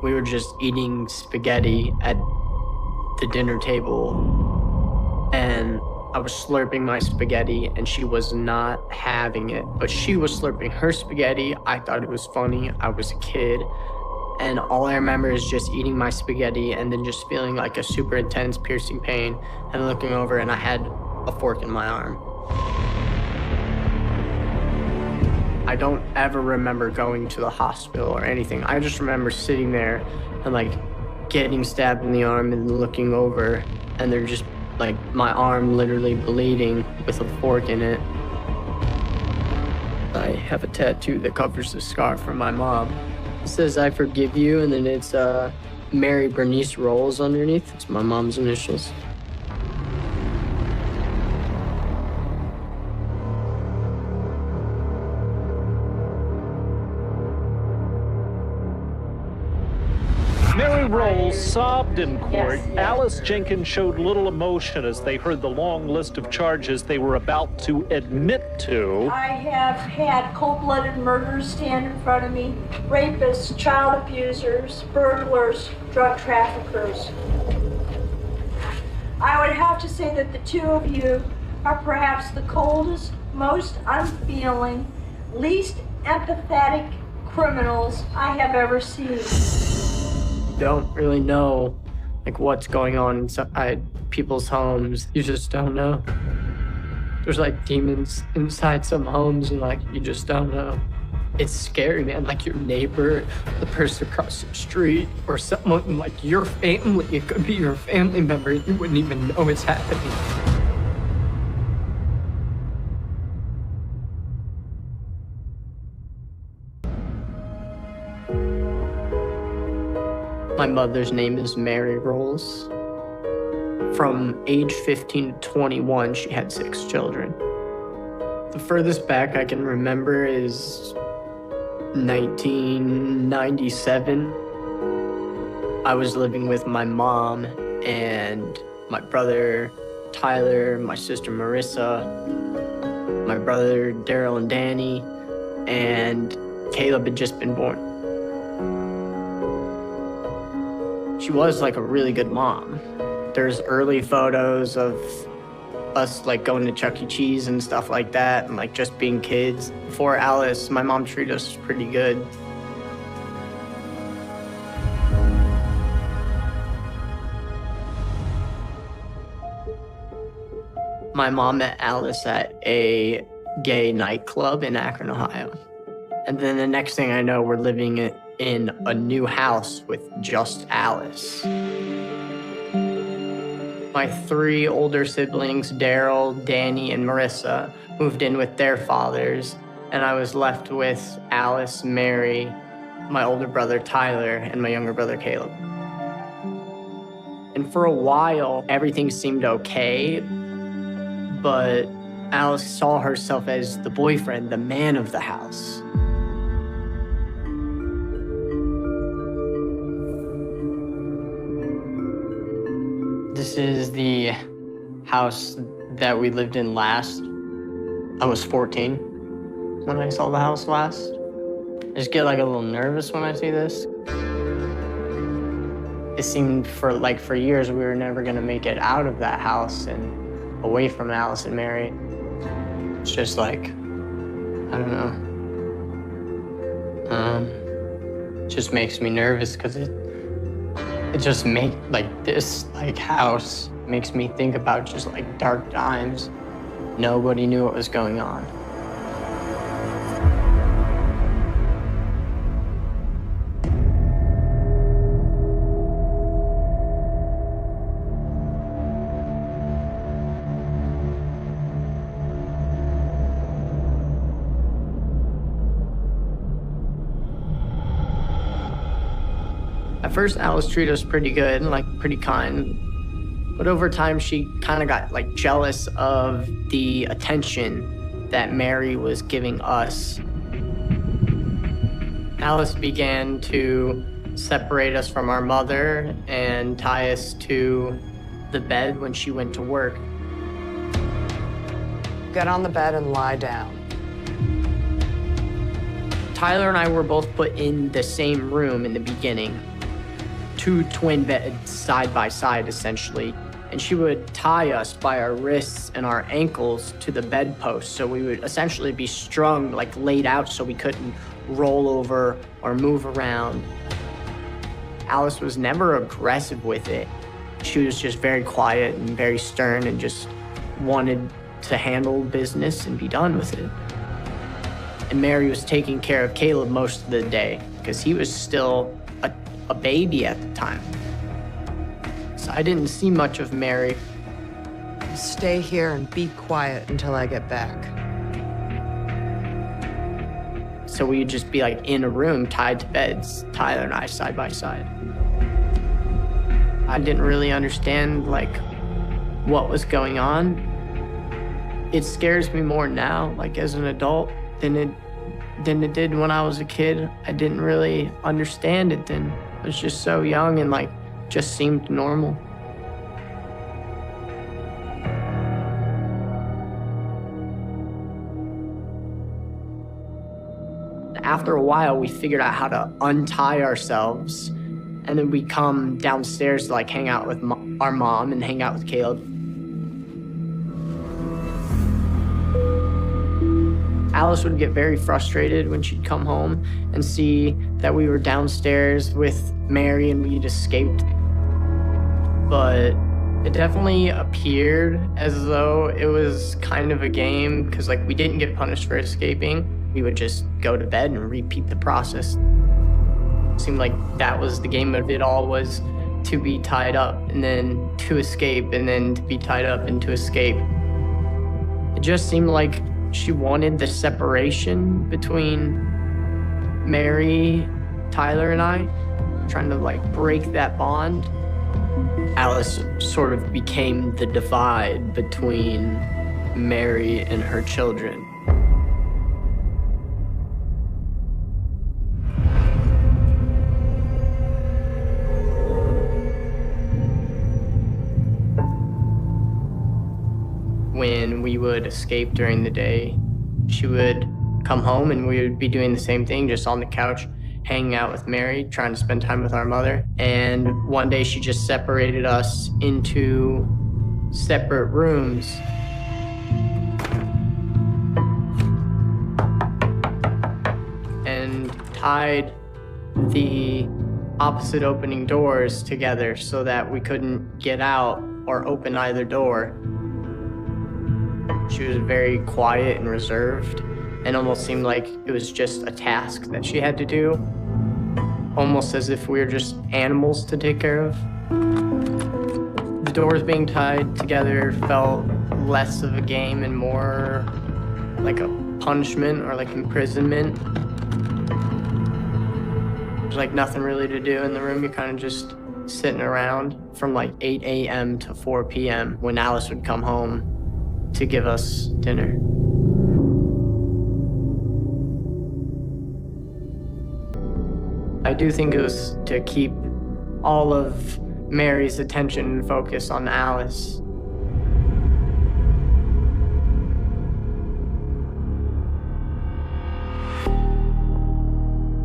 We were just eating spaghetti at the dinner table, and I was slurping my spaghetti, and she was not having it. But she was slurping her spaghetti. I thought it was funny. I was a kid. And all I remember is just eating my spaghetti and then just feeling like a super intense piercing pain and looking over, and I had a fork in my arm. I don't ever remember going to the hospital or anything. I just remember sitting there and like getting stabbed in the arm and looking over, and they're just like my arm literally bleeding with a fork in it. I have a tattoo that covers the scar from my mom. It says, "I forgive you," and then it's Mary Bernice Rolls underneath. It's my mom's initials. Mary Rolls sobbed in court. Yes. Alice Jenkins showed little emotion as they heard the long list of charges they were about to admit to. I have had cold-blooded murderers stand in front of me, rapists, child abusers, burglars, drug traffickers. I would have to say that the two of you are perhaps the coldest, most unfeeling, least empathetic criminals I have ever seen. Don't really know like what's going on inside people's homes. You just don't know. There's like demons inside some homes, and like you just don't know. It's scary, man. Like your neighbor, the person across the street, or someone like your family. It could be your family member. You wouldn't even know it's happening. My mother's name is Mary Rolls. From age 15 to 21, she had 6 children. The furthest back I can remember is 1997. I was living with my mom and my brother Tyler, my sister Marissa, my brother Daryl and Danny, and Caleb had just been born. She was like a really good mom. There's early photos of us like going to Chuck E. Cheese and stuff like that, and like just being kids. Before Alice, my mom treated us pretty good. My mom met Alice at a gay nightclub in Akron, Ohio. And then the next thing I know, we're living in a new house with just Alice. My 3 older siblings, Daryl, Danny, and Marissa, moved in with their fathers, and I was left with Alice, Mary, my older brother Tyler, and my younger brother Caleb. And for a while, everything seemed okay, but Alice saw herself as the boyfriend, the man of the house. This is the house that we lived in last. I was 14 when I saw the house last. I just get like a little nervous when I see this. It seemed for years we were never gonna make it out of that house and away from Alice and Mary. It's just like, I don't know. It just makes me nervous because it just this house makes me think about just like dark times. Nobody knew what was going on. At first, Alice treated us pretty good and like pretty kind. But over time, she kind of got like jealous of the attention that Mary was giving us. Alice began to separate us from our mother and tie us to the bed when she went to work. Get on the bed and lie down. Tyler and I were both put in the same room in the beginning. two twin beds side by side, essentially. And she would tie us by our wrists and our ankles to the bedpost. So we would essentially be strung, like laid out, so we couldn't roll over or move around. Alice was never aggressive with it. She was just very quiet and very stern and just wanted to handle business and be done with it. And Mary was taking care of Caleb most of the day because he was still a baby at the time. So I didn't see much of Mary. Stay here and be quiet until I get back. So we'd just be like in a room tied to beds, Tyler and I side by side. I didn't really understand like what was going on. It scares me more now, like as an adult, than it did when I was a kid. I didn't really understand it then. I was just so young and like just seemed normal. After a while, we figured out how to untie ourselves, and then we come downstairs to like hang out with our mom and hang out with Caleb. Alice would get very frustrated when she'd come home and see that we were downstairs with Mary and we'd escaped. But it definitely appeared as though it was kind of a game because like we didn't get punished for escaping. We would just go to bed and repeat the process. It seemed like that was the game of it all, was to be tied up and then to escape and then to be tied up and to escape. It just seemed like she wanted the separation between Mary, Tyler, and I, trying to like break that bond. Alice sort of became the divide between Mary and her children. When we would escape during the day, she would come home and we would be doing the same thing, just on the couch, hanging out with Mary, trying to spend time with our mother. And one day she just separated us into separate rooms. And tied the opposite opening doors together so that we couldn't get out or open either door. She was very quiet and reserved and almost seemed like it was just a task that she had to do, almost as if we were just animals to take care of. The doors being tied together felt less of a game and more like a punishment or like imprisonment. There's like nothing really to do in the room. You're kind of just sitting around from like 8 a.m. to 4 p.m. when Alice would come home to give us dinner. I do think it was to keep all of Mary's attention and focus on Alice.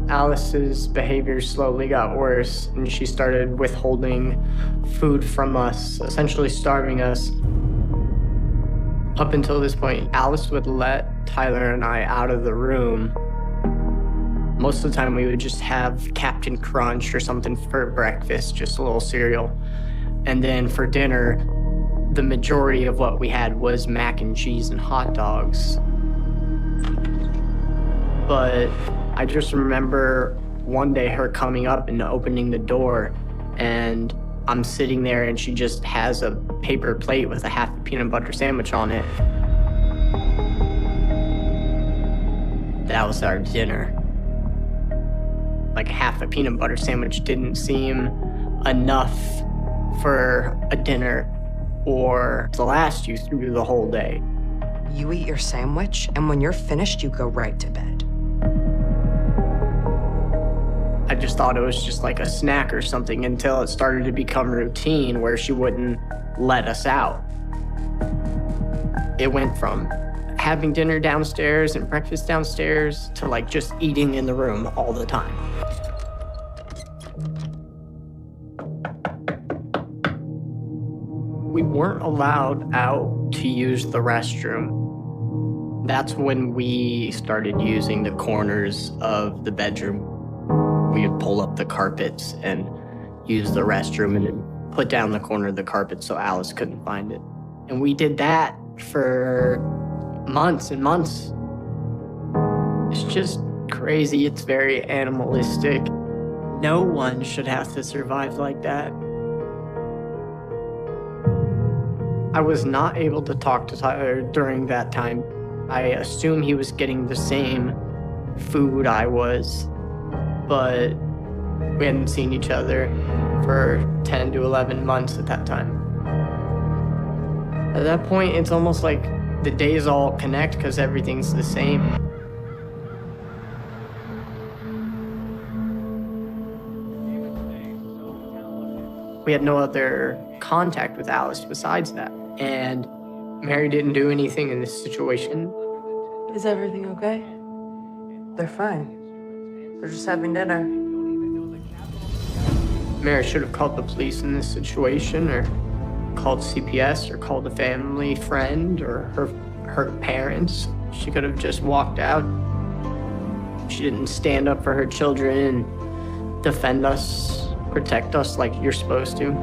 Alice's behavior slowly got worse, and she started withholding food from us, essentially starving us. Up until this point, Alice would let Tyler and I out of the room. Most of the time, we would just have Captain Crunch or something for breakfast, just a little cereal. And then for dinner, the majority of what we had was mac and cheese and hot dogs. But I just remember one day her coming up and opening the door, and I'm sitting there and she just has a paper plate with a half a peanut butter sandwich on it. That was our dinner. Like half a peanut butter sandwich didn't seem enough for a dinner or to last you through the whole day. You eat your sandwich, and when you're finished, you go right to bed. I just thought it was just like a snack or something until it started to become routine where she wouldn't let us out. It went from having dinner downstairs and breakfast downstairs to like just eating in the room all the time. weren't allowed out to use the restroom. That's when we started using the corners of the bedroom. We would pull up the carpets and use the restroom and then put down the corner of the carpet so Alice couldn't find it. And we did that for months and months. It's just crazy. It's very animalistic. No one should have to survive like that. I was not able to talk to Tyler during that time. I assume he was getting the same food I was, but we hadn't seen each other for 10 to 11 months at that time. At that point, it's almost like the days all connect because everything's the same. We had no other contact with Alice besides that. And Mary didn't do anything in this situation. Is everything okay? They're fine. They're just having dinner. Mary should have called the police in this situation, or called CPS, or called a family friend, or her parents. She could have just walked out. She didn't stand up for her children and defend us, protect us like you're supposed to.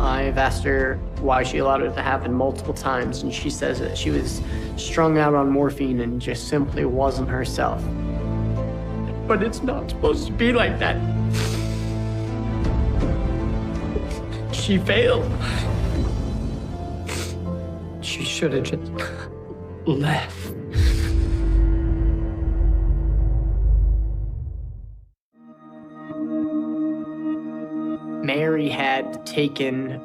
I've asked her why she allowed it to happen multiple times, and she says that she was strung out on morphine and just simply wasn't herself. But it's not supposed to be like that. She failed. She should have just left. Mary had taken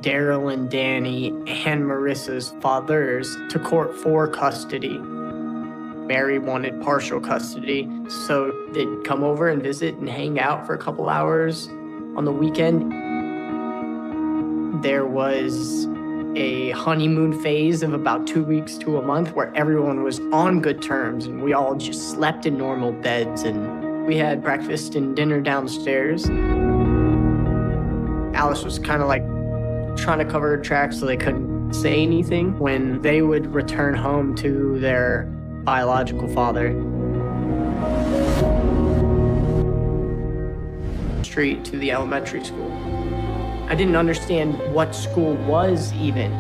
Daryl and Danny and Marissa's fathers to court for custody. Mary wanted partial custody, so they'd come over and visit and hang out for a couple hours on the weekend. There was a honeymoon phase of about 2 weeks to a month where everyone was on good terms and we all just slept in normal beds, and we had breakfast and dinner downstairs. Alice was kind of like trying to cover her tracks so they couldn't say anything when they would return home to their biological father. Street to the elementary school. I didn't understand what school was even.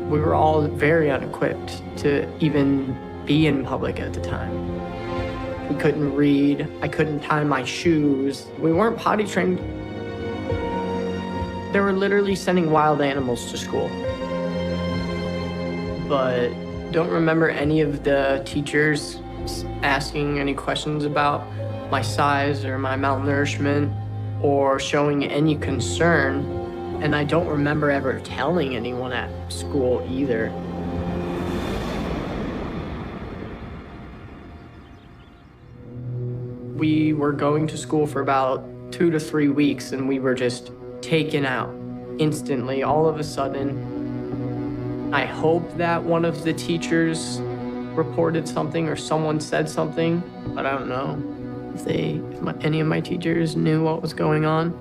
We were all very unequipped to even be in public at the time. We couldn't read. I couldn't tie my shoes. We weren't potty trained. They were literally sending wild animals to school. But don't remember any of the teachers asking any questions about my size or my malnourishment or showing any concern. And I don't remember ever telling anyone at school either. We were going to school for about 2 to 3 weeks, and we were just taken out instantly, all of a sudden. I hope that one of the teachers reported something or someone said something, but I don't know if any of my teachers knew what was going on.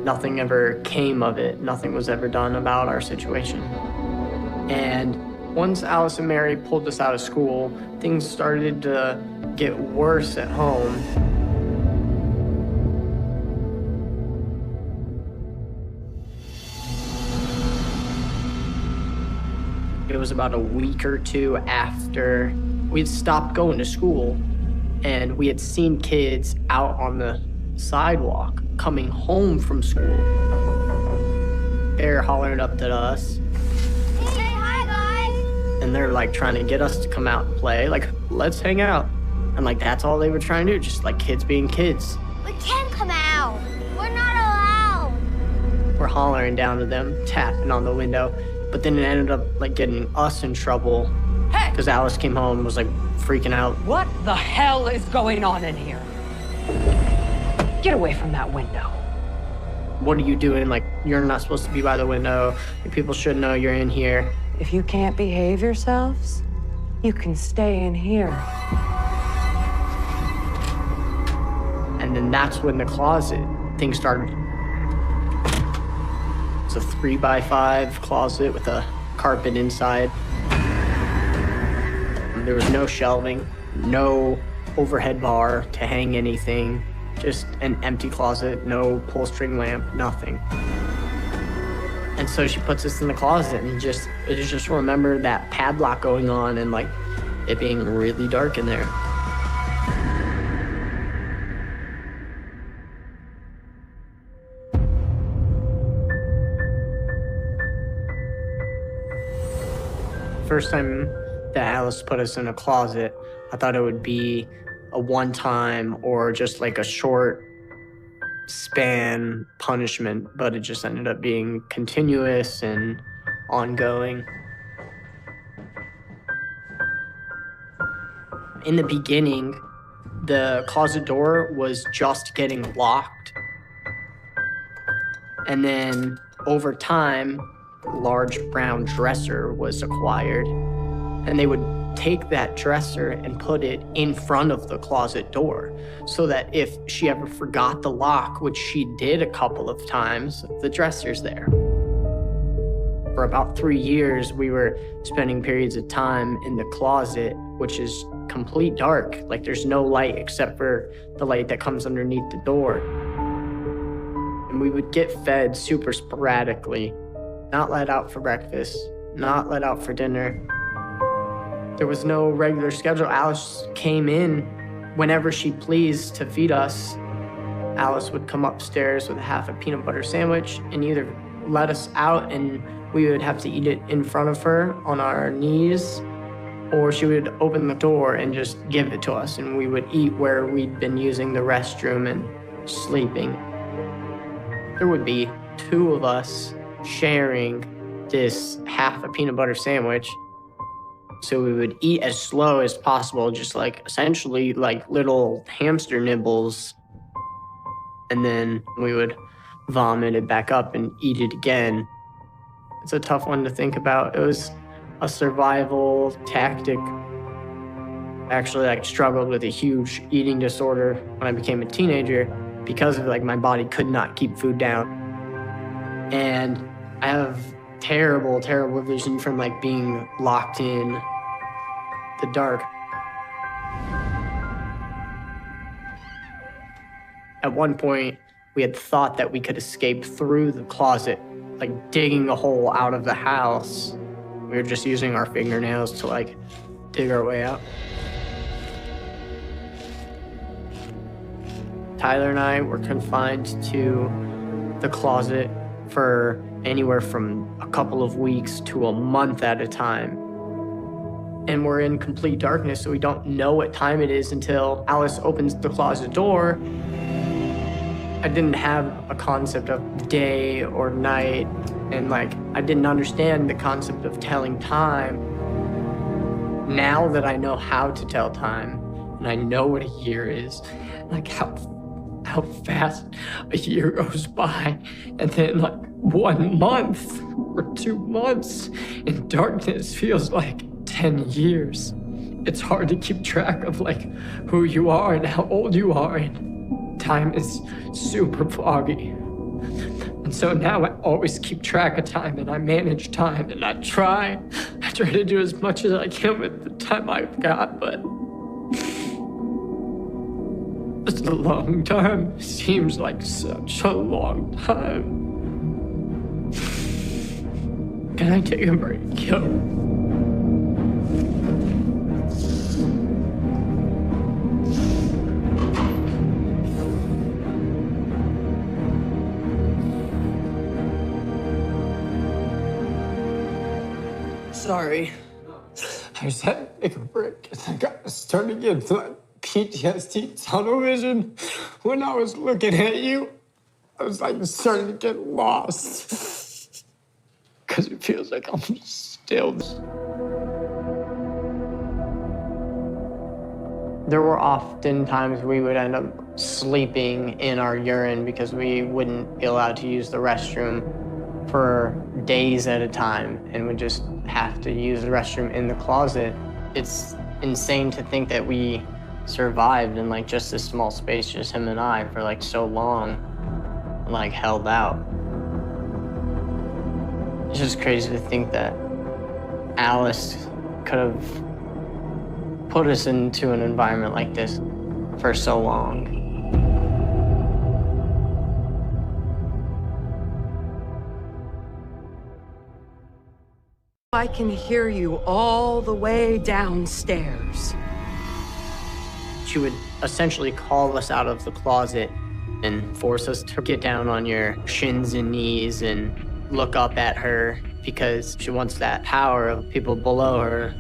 Nothing ever came of it. Nothing was ever done about our situation. And once Alice and Mary pulled us out of school, things started to get worse at home. It was about a week or two after we'd stopped going to school, and we had seen kids out on the sidewalk coming home from school. They're hollering up at us. Hey, hi, guys. And they're like trying to get us to come out and play, like, let's hang out. And like, that's all they were trying to do, just like kids being kids. We can't come out. We're not allowed. We're hollering down to them, tapping on the window. But then it ended up like getting us in trouble. Hey! Because Alice came home and was like freaking out. What the hell is going on in here? Get away from that window. What are you doing? Like, you're not supposed to be by the window. People should know you're in here. If you can't behave yourselves, you can stay in here. And then that's when the closet things started. It's a 3x5 closet with a carpet inside. There was no shelving, no overhead bar to hang anything, just an empty closet, no pull string lamp, nothing. And so she puts us in the closet, and I just remember that padlock going on and like it being really dark in there. First time that Alice put us in a closet, I thought it would be a one-time or just like a short span punishment, but it just ended up being continuous and ongoing. In the beginning, the closet door was just getting locked. And then over time, a large brown dresser was acquired. And they would take that dresser and put it in front of the closet door so that if she ever forgot the lock, which she did a couple of times, the dresser's there. For about 3 years, we were spending periods of time in the closet, which is complete dark. Like there's no light except for the light that comes underneath the door. And we would get fed super sporadically, not let out for breakfast, not let out for dinner. There was no regular schedule. Alice came in whenever she pleased to feed us. Alice would come upstairs with half a peanut butter sandwich and either let us out and we would have to eat it in front of her on our knees, or she would open the door and just give it to us and we would eat where we'd been using the restroom and sleeping. There would be 2 of us sharing this half a peanut butter sandwich. So we would eat as slow as possible, just like essentially like little hamster nibbles. And then we would vomit it back up and eat it again. It's a tough one to think about. It was a survival tactic. Actually, I struggled with a huge eating disorder when I became a teenager because of like my body could not keep food down. And I have terrible, terrible vision from like being locked in the dark. At one point, we had thought that we could escape through the closet, like digging a hole out of the house. We were just using our fingernails to like dig our way out. Tyler and I were confined to the closet for anywhere from a couple of weeks to a month at a time. And we're in complete darkness, so we don't know what time it is until Alice opens the closet door. I didn't have a concept of day or night, and like, I didn't understand the concept of telling time. Now that I know how to tell time, and I know what a year is, like how fast a year goes by, and then like 1 month or 2 months in darkness feels like 10 years. It's hard to keep track of like who you are and how old you are, and time is super foggy. And so now I always keep track of time and I manage time and I try to do as much as I can with the time I've got, but it's a long time. It seems like such a long time. Can I take a break, yo? Sorry. I just had to take a break and I got started getting like PTSD tunnel vision. When I was looking at you, I was like starting to get lost. Because it feels like I'm still. There were often times we would end up sleeping in our urine because we wouldn't be allowed to use the restroom for days at a time and would just have to use the restroom in the closet. It's insane to think that we survived in like just this small space, just him and I, for like so long. like held out. It's just crazy to think that Alice could have put us into an environment like this for so long. I can hear you all the way downstairs. She would essentially call us out of the closet and force us to get down on your shins and knees and look up at her because she wants that power of people below her.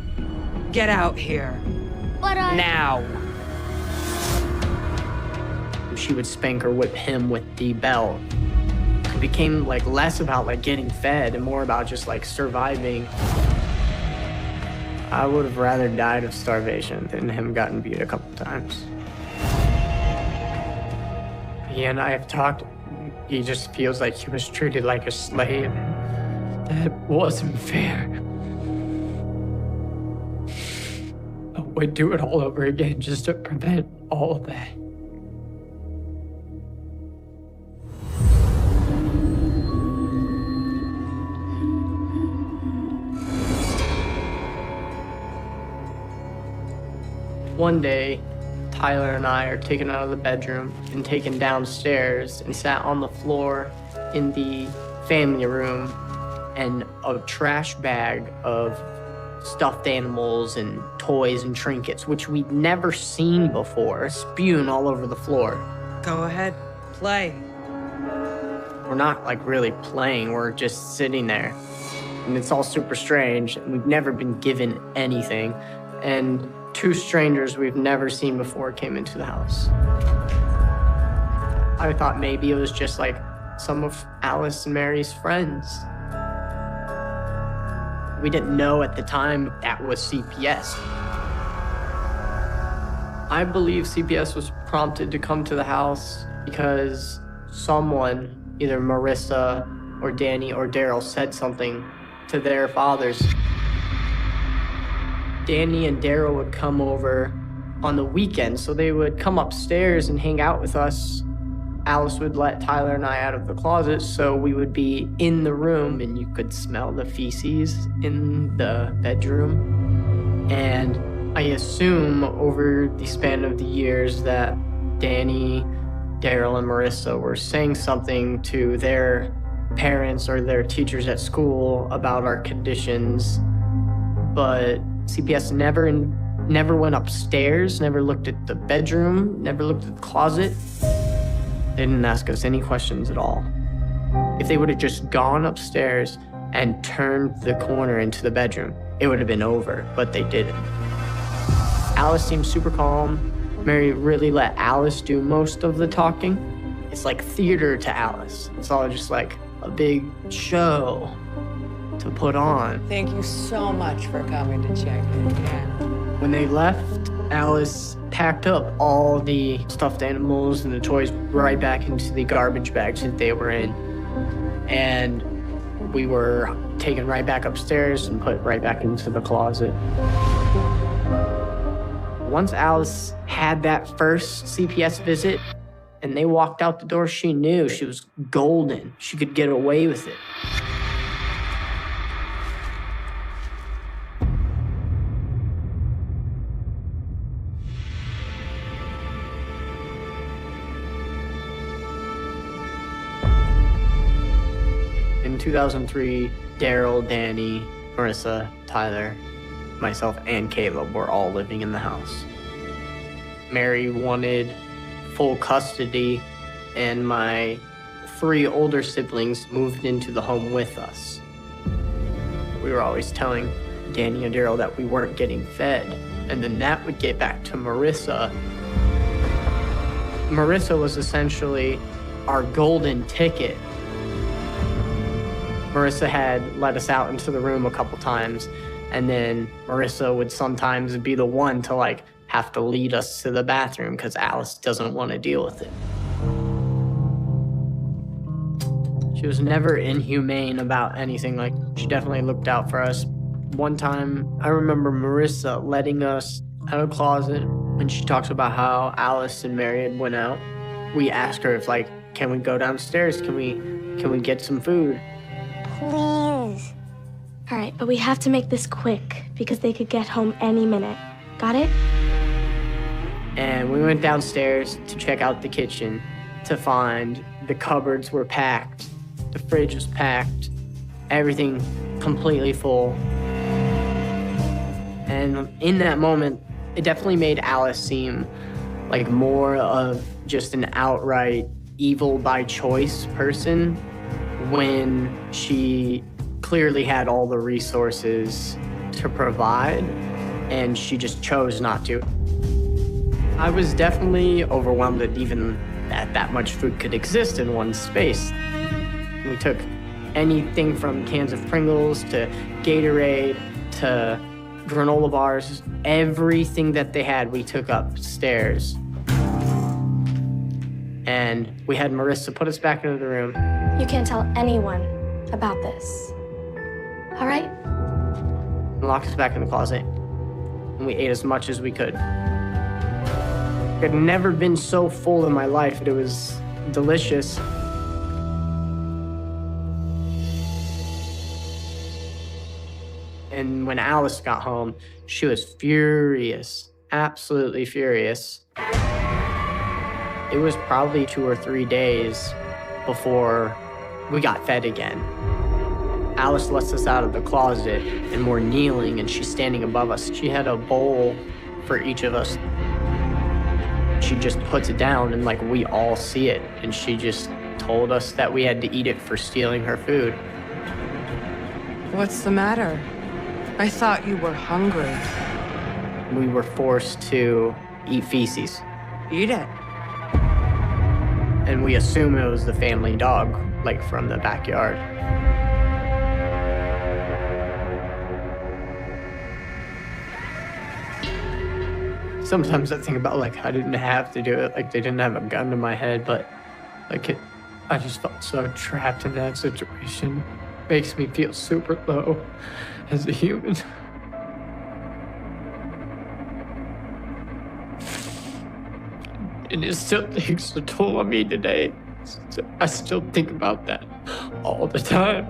Get out here. But Now. She would spank or whip him with the belt. It became like less about like getting fed and more about just like surviving. I would have rather died of starvation than him gotten beat a couple times. He and I have talked. He just feels like he was treated like a slave. That wasn't fair. I would do it all over again just to prevent all of that. One day, Tyler and I are taken out of the bedroom and taken downstairs and sat on the floor in the family room, and a trash bag of stuffed animals and toys and trinkets, which we'd never seen before, spewing all over the floor. Go ahead, play. We're not like really playing, we're just sitting there. And it's all super strange. We've never been given anything. And two strangers we've never seen before came into the house. I thought maybe it was just like some of Alice and Mary's friends. We didn't know at the time that was CPS. I believe CPS was prompted to come to the house because someone, either Marissa or Danny or Daryl, said something to their fathers. Danny and Daryl would come over on the weekends, so they would come upstairs and hang out with us. Alice would let Tyler and I out of the closet, so we would be in the room and you could smell the feces in the bedroom. And I assume over the span of the years that Danny, Daryl, and Marissa were saying something to their parents or their teachers at school about our conditions, but CPS never went upstairs, never looked at the bedroom, never looked at the closet. They didn't ask us any questions at all. If they would have just gone upstairs and turned the corner into the bedroom, it would have been over, but they didn't. Alice seemed super calm. Mary really let Alice do most of the talking. It's like theater to Alice. It's all just like a big show to put on. Thank you so much for coming to check in. Yeah. When they left, Alice packed up all the stuffed animals and the toys right back into the garbage bags that they were in. And we were taken right back upstairs and put right back into the closet. Once Alice had that first CPS visit and they walked out the door, she knew she was golden. She could get away with it. In 2003, Daryl, Danny, Marissa, Tyler, myself, and Caleb were all living in the house. Mary wanted full custody, and my 3 older siblings moved into the home with us. We were always telling Danny and Daryl that we weren't getting fed, and then that would get back to Marissa. Marissa was essentially our golden ticket. Marissa had let us out into the room a couple times, and then Marissa would sometimes be the one to like have to lead us to the bathroom because Alice doesn't want to deal with it. She was never inhumane about anything. Like, she definitely looked out for us. One time, I remember Marissa letting us out of the closet, and she talks about how Alice and Mary had went out. We asked her if like can we go downstairs? Can we get some food? Please. All right, but we have to make this quick because they could get home any minute. Got it? And we went downstairs to check out the kitchen to find the cupboards were packed, the fridge was packed, everything completely full. And in that moment, it definitely made Alice seem like more of just an outright evil by choice person when she clearly had all the resources to provide and she just chose not to. I was definitely overwhelmed that even that much food could exist in one space. We took anything from cans of Pringles to Gatorade to granola bars, everything that they had, we took upstairs. And we had Marissa put us back into the room. You can't tell anyone about this. All right? And locked us back in the closet. And we ate as much as we could. I'd never been so full in my life. It was delicious. And when Alice got home, she was furious, absolutely furious. It was probably 2 or 3 days before we got fed again. Alice lets us out of the closet and we're kneeling and she's standing above us. She had a bowl for each of us. She just puts it down and like we all see it. And she just told us that we had to eat it for stealing her food. What's the matter? I thought you were hungry. We were forced to eat feces. Eat it. And we assume it was the family dog, like from the backyard. Sometimes I think about like I didn't have to do it, like they didn't have a gun to my head, but like I just felt so trapped in that situation. Makes me feel super low as a human. And it still takes a toll on me today. I still think about that all the time.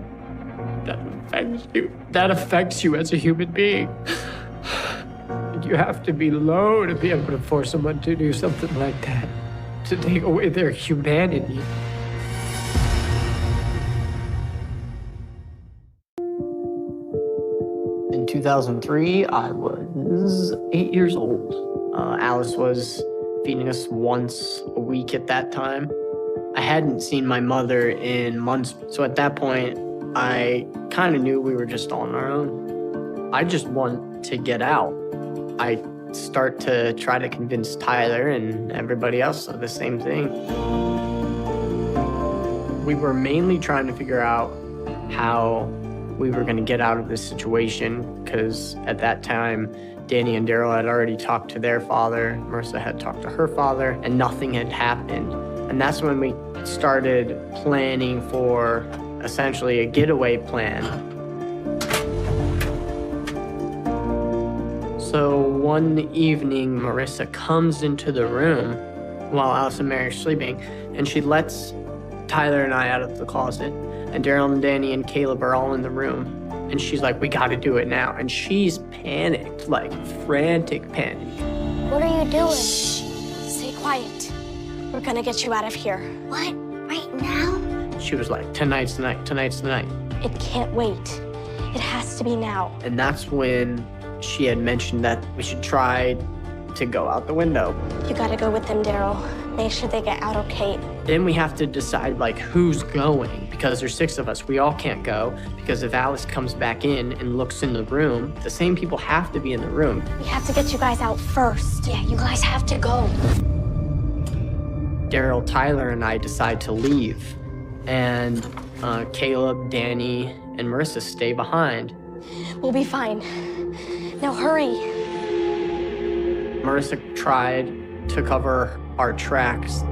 That affects you. That affects you as a human being. You have to be low to be able to force someone to do something like that, to take away their humanity. In 2003, I was 8 years old. Alice was feeding us once a week at that time. I hadn't seen my mother in months, so at that point, I kind of knew we were just on our own. I just want to get out. I start to try to convince Tyler and everybody else of the same thing. We were mainly trying to figure out how we were going to get out of this situation, because at that time, Danny and Daryl had already talked to their father, Marissa had talked to her father, and nothing had happened. And that's when we started planning for essentially a getaway plan. So one evening, Marissa comes into the room while Alice and Mary are sleeping, and she lets Tyler and I out of the closet, and Daryl and Danny and Caleb are all in the room. And she's like, we gotta do it now. And she's panicked, like frantic panic. What are you doing? Shh. Stay quiet. We're gonna get you out of here. What? Right now? She was like, tonight's the night, tonight's the night. It can't wait. It has to be now. And that's when she had mentioned that we should try to go out the window. You gotta go with them, Daryl. Make sure they get out okay. Then we have to decide like who's going, because there's 6 of us. We all can't go, because if Alice comes back in and looks in the room, the same people have to be in the room. We have to get you guys out first. Yeah, you guys have to go. Daryl, Tyler, and I decide to leave. And Caleb, Danny, and Marissa stay behind. We'll be fine. Now hurry. Marissa tried to cover our tracks.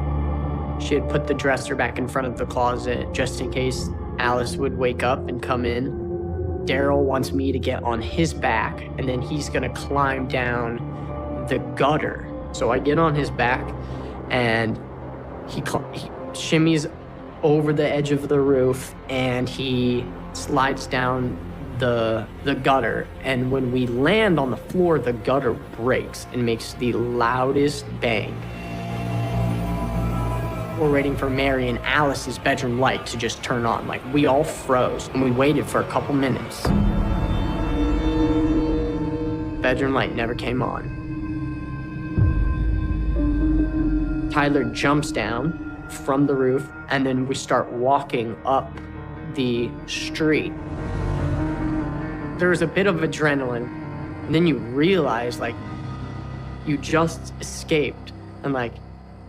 She had put the dresser back in front of the closet just in case Alice would wake up and come in. Daryl wants me to get on his back, and then he's gonna climb down the gutter. So I get on his back, and shimmies over the edge of the roof, and he slides down the gutter. And when we land on the floor, the gutter breaks and makes the loudest bang. We're waiting for Mary and Alice's bedroom light to just turn on. Like, we all froze, and we waited for a couple minutes. Bedroom light never came on. Tyler jumps down from the roof, and then we start walking up the street. There's a bit of adrenaline, and then you realize, like, you just escaped, and, like,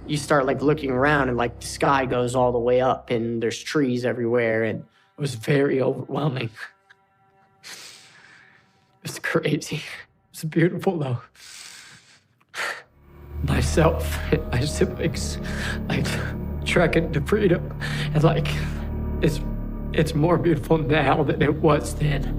you start, like, looking around, and, like, the sky goes all the way up, and there's trees everywhere, and it was very overwhelming. It was crazy. It was beautiful, though. Myself and my siblings, like, trekking to freedom, and, like, it's more beautiful now than it was then.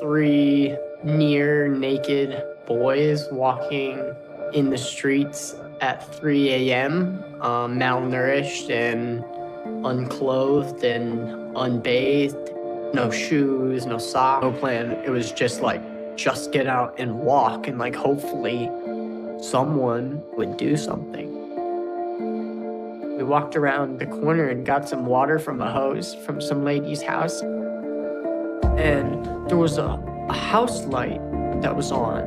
Three near naked boys walking in the streets at 3 a.m., malnourished and unclothed and unbathed, no shoes, no socks, no plan. It was just like, just get out and walk, and, like, hopefully someone would do something. We walked around the corner and got some water from a hose from some lady's house. And there was a house light that was on.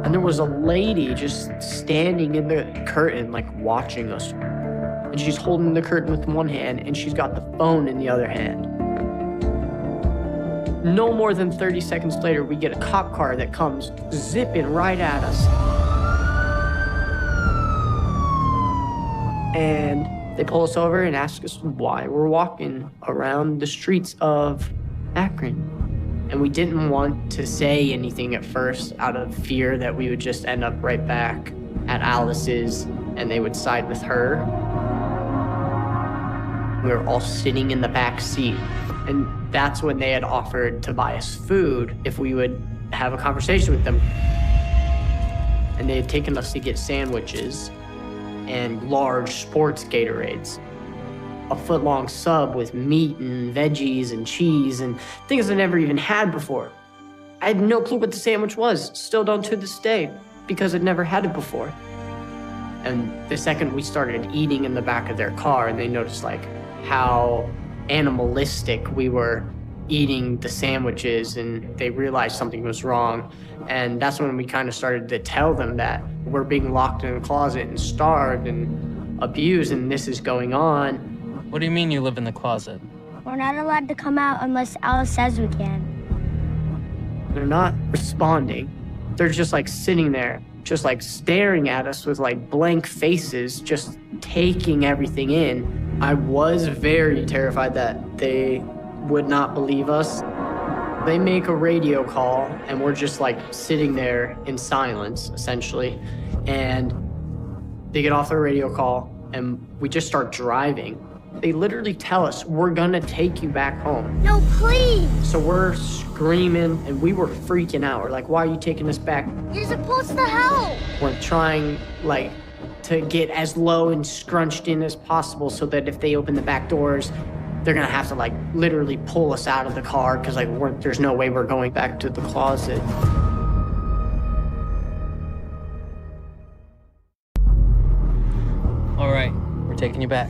And there was a lady just standing in the curtain, like, watching us. And she's holding the curtain with one hand, and she's got the phone in the other hand. No more than 30 seconds later, we get a cop car that comes zipping right at us. And they pull us over and ask us why we're walking around the streets of Akron. And we didn't want to say anything at first out of fear that we would just end up right back at Alice's and they would side with her. We were all sitting in the back seat, and that's when they had offered to buy us food if we would have a conversation with them. And they had taken us to get sandwiches and large sports Gatorades, a foot-long sub with meat and veggies and cheese and things I never even had before. I had no clue what the sandwich was, still don't to this day, because I'd never had it before. And the second we started eating in the back of their car, and they noticed, like, how animalistic we were eating the sandwiches, and they realized something was wrong. And that's when we kind of started to tell them that we're being locked in a closet and starved and abused, and this is going on. What do you mean you live in the closet? We're not allowed to come out unless Alice says we can. They're not responding. They're just, like, sitting there, just, like, staring at us with, like, blank faces, just taking everything in. I was very terrified that they would not believe us. They make a radio call, and we're just, like, sitting there in silence, essentially. And they get off the radio call, and we just start driving. They literally tell us, we're gonna take you back home. No, please! So we're screaming, and we were freaking out. We're like, why are you taking us back? You're supposed to help! We're trying, like, to get as low and scrunched in as possible so that if they open the back doors, they're gonna have to, like, literally pull us out of the car because, like, there's no way we're going back to the closet. All right, we're taking you back.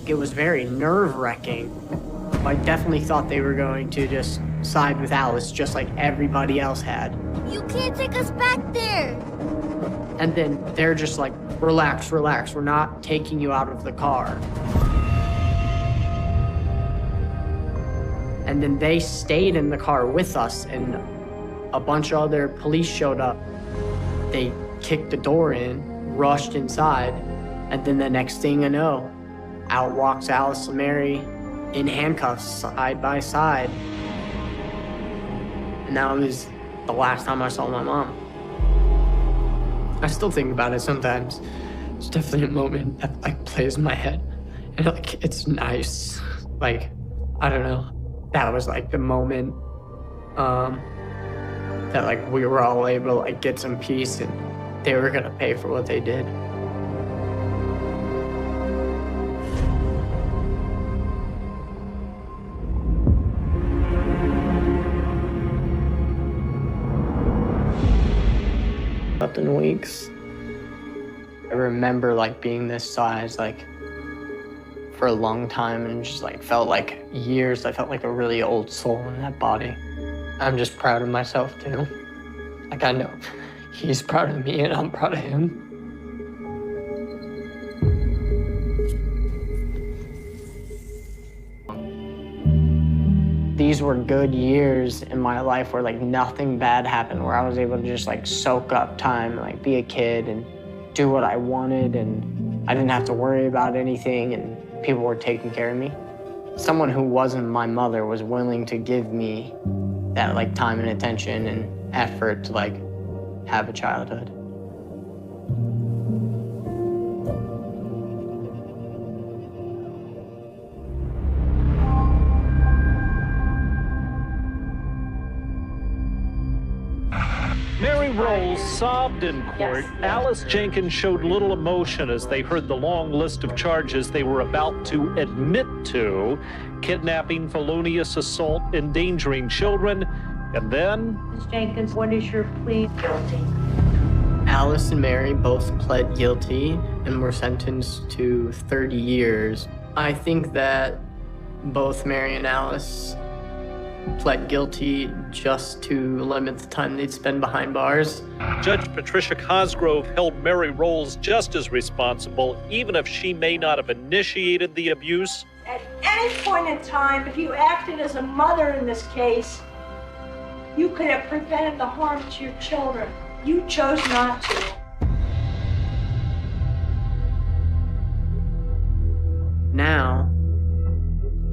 It was very nerve-wracking. I definitely thought they were going to just side with Alice just like everybody else had. You can't take us back there! And then they're just like, relax, relax, we're not taking you out of the car. And then they stayed in the car with us, and a bunch of other police showed up. They kicked the door in, rushed inside, and then the next thing I know, out walks Alice and Mary in handcuffs, side by side. And that was the last time I saw my mom. I still think about it sometimes. It's definitely a moment that like plays in my head, and like it's nice. Like, I don't know. That was like the moment that like we were all able to like get some peace, and they were gonna pay for what they did. Up in weeks. I remember like being this size like for a long time, and just like felt like years. I felt like a really old soul in that body. I'm just proud of myself too. Like I know he's proud of me and I'm proud of him. These were good years in my life where like nothing bad happened, where I was able to just like soak up time and like be a kid and do what I wanted, and I didn't have to worry about anything, and people were taking care of me. Someone who wasn't my mother was willing to give me that like time and attention and effort to like have a childhood. Mary Rolls sobbed in court. Alice Jenkins showed little emotion as they heard the long list of charges they were about to admit to: kidnapping, felonious assault, endangering children, and then... Ms. Jenkins, what is your plea? Guilty. Alice and Mary both pled guilty and were sentenced to 30 years. I think that both Mary and Alice pled guilty just to limit the time they'd spend behind bars. Judge Patricia Cosgrove held Mary Rolls just as responsible, even if she may not have initiated the abuse. At any point in time, if you acted as a mother in this case, you could have prevented the harm to your children. You chose not to. Now,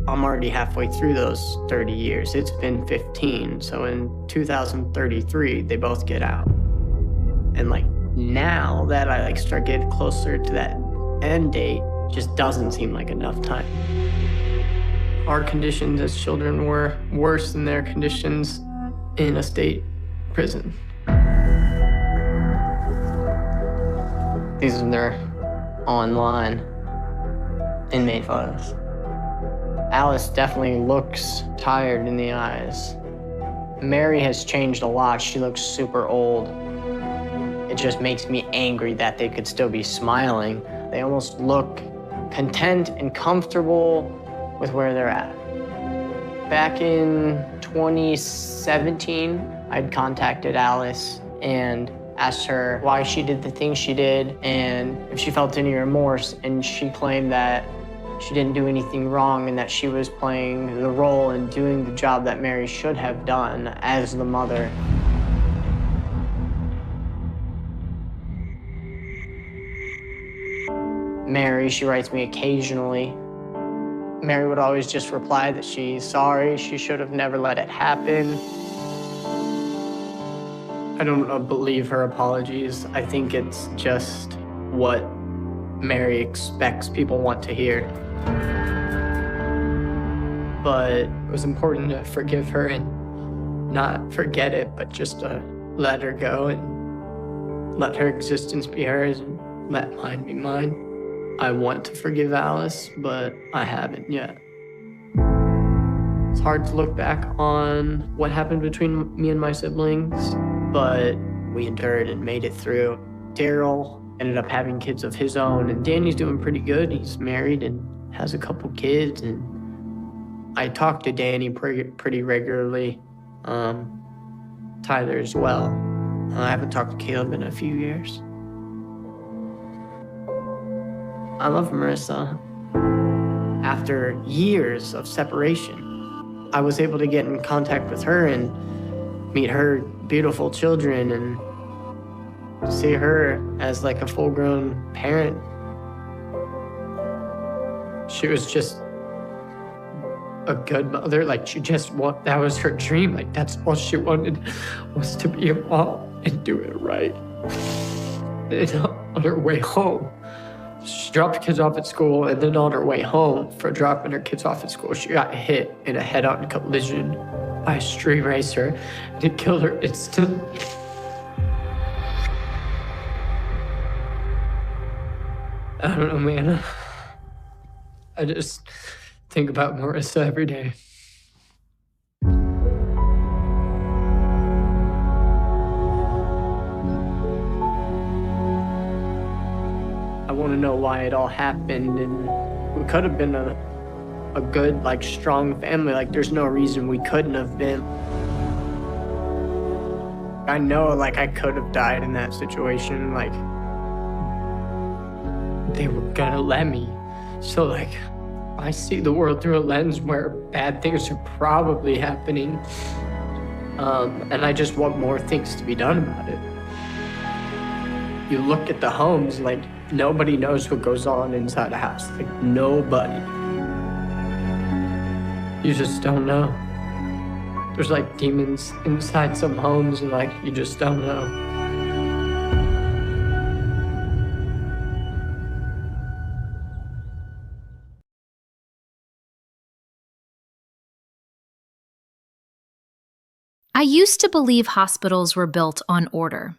I'm already halfway through those 30 years. It's been 15, so in 2033, they both get out. And like now that I like start getting closer to that end date, just doesn't seem like enough time. Our conditions as children were worse than their conditions in a state prison. These are their online inmate photos. Alice definitely looks tired in the eyes. Mary has changed a lot. She looks super old. It just makes me angry that they could still be smiling. They almost look content and comfortable with where they're at. Back in 2017, I'd contacted Alice and asked her why she did the things she did and if she felt any remorse, and she claimed that she didn't do anything wrong and that she was playing the role and doing the job that Mary should have done as the mother. Mary, she writes me occasionally. Mary would always just reply that she's sorry, she should have never let it happen. I don't believe her apologies. I think it's just what Mary expects people want to hear. But it was important to forgive her and not forget it, but just to let her go and let her existence be hers and let mine be mine. I want to forgive Alice, but I haven't yet. It's hard to look back on what happened between me and my siblings, but we endured and made it through. Daryl ended up having kids of his own, and Danny's doing pretty good. He's married and has a couple kids, and I talk to Danny pretty regularly. Tyler as well. I haven't talked to Caleb in a few years. I love Marissa. After years of separation, I was able to get in contact with her and meet her beautiful children and see her as like a full-grown parent. She was just a good mother. Like that was her dream. Like that's all she wanted, was to be a mom and do it right. And on her way home. She dropped the kids off at school, and then on her way home for dropping her kids off at school, she got hit in a head-on collision by a street racer, and it killed her instantly. I don't know, man. I just think about Marissa every day. I want to know why it all happened, and we could have been a good, like, strong family. Like, there's no reason we couldn't have been. I know, like, I could have died in that situation. Like, they were gonna let me. So, like, I see the world through a lens where bad things are probably happening. And I just want more things to be done about it. You look at the homes, like, nobody knows what goes on inside a house. Like, nobody. You just don't know. There's, like, demons inside some homes, and, like, you just don't know. I used to believe hospitals were built on order.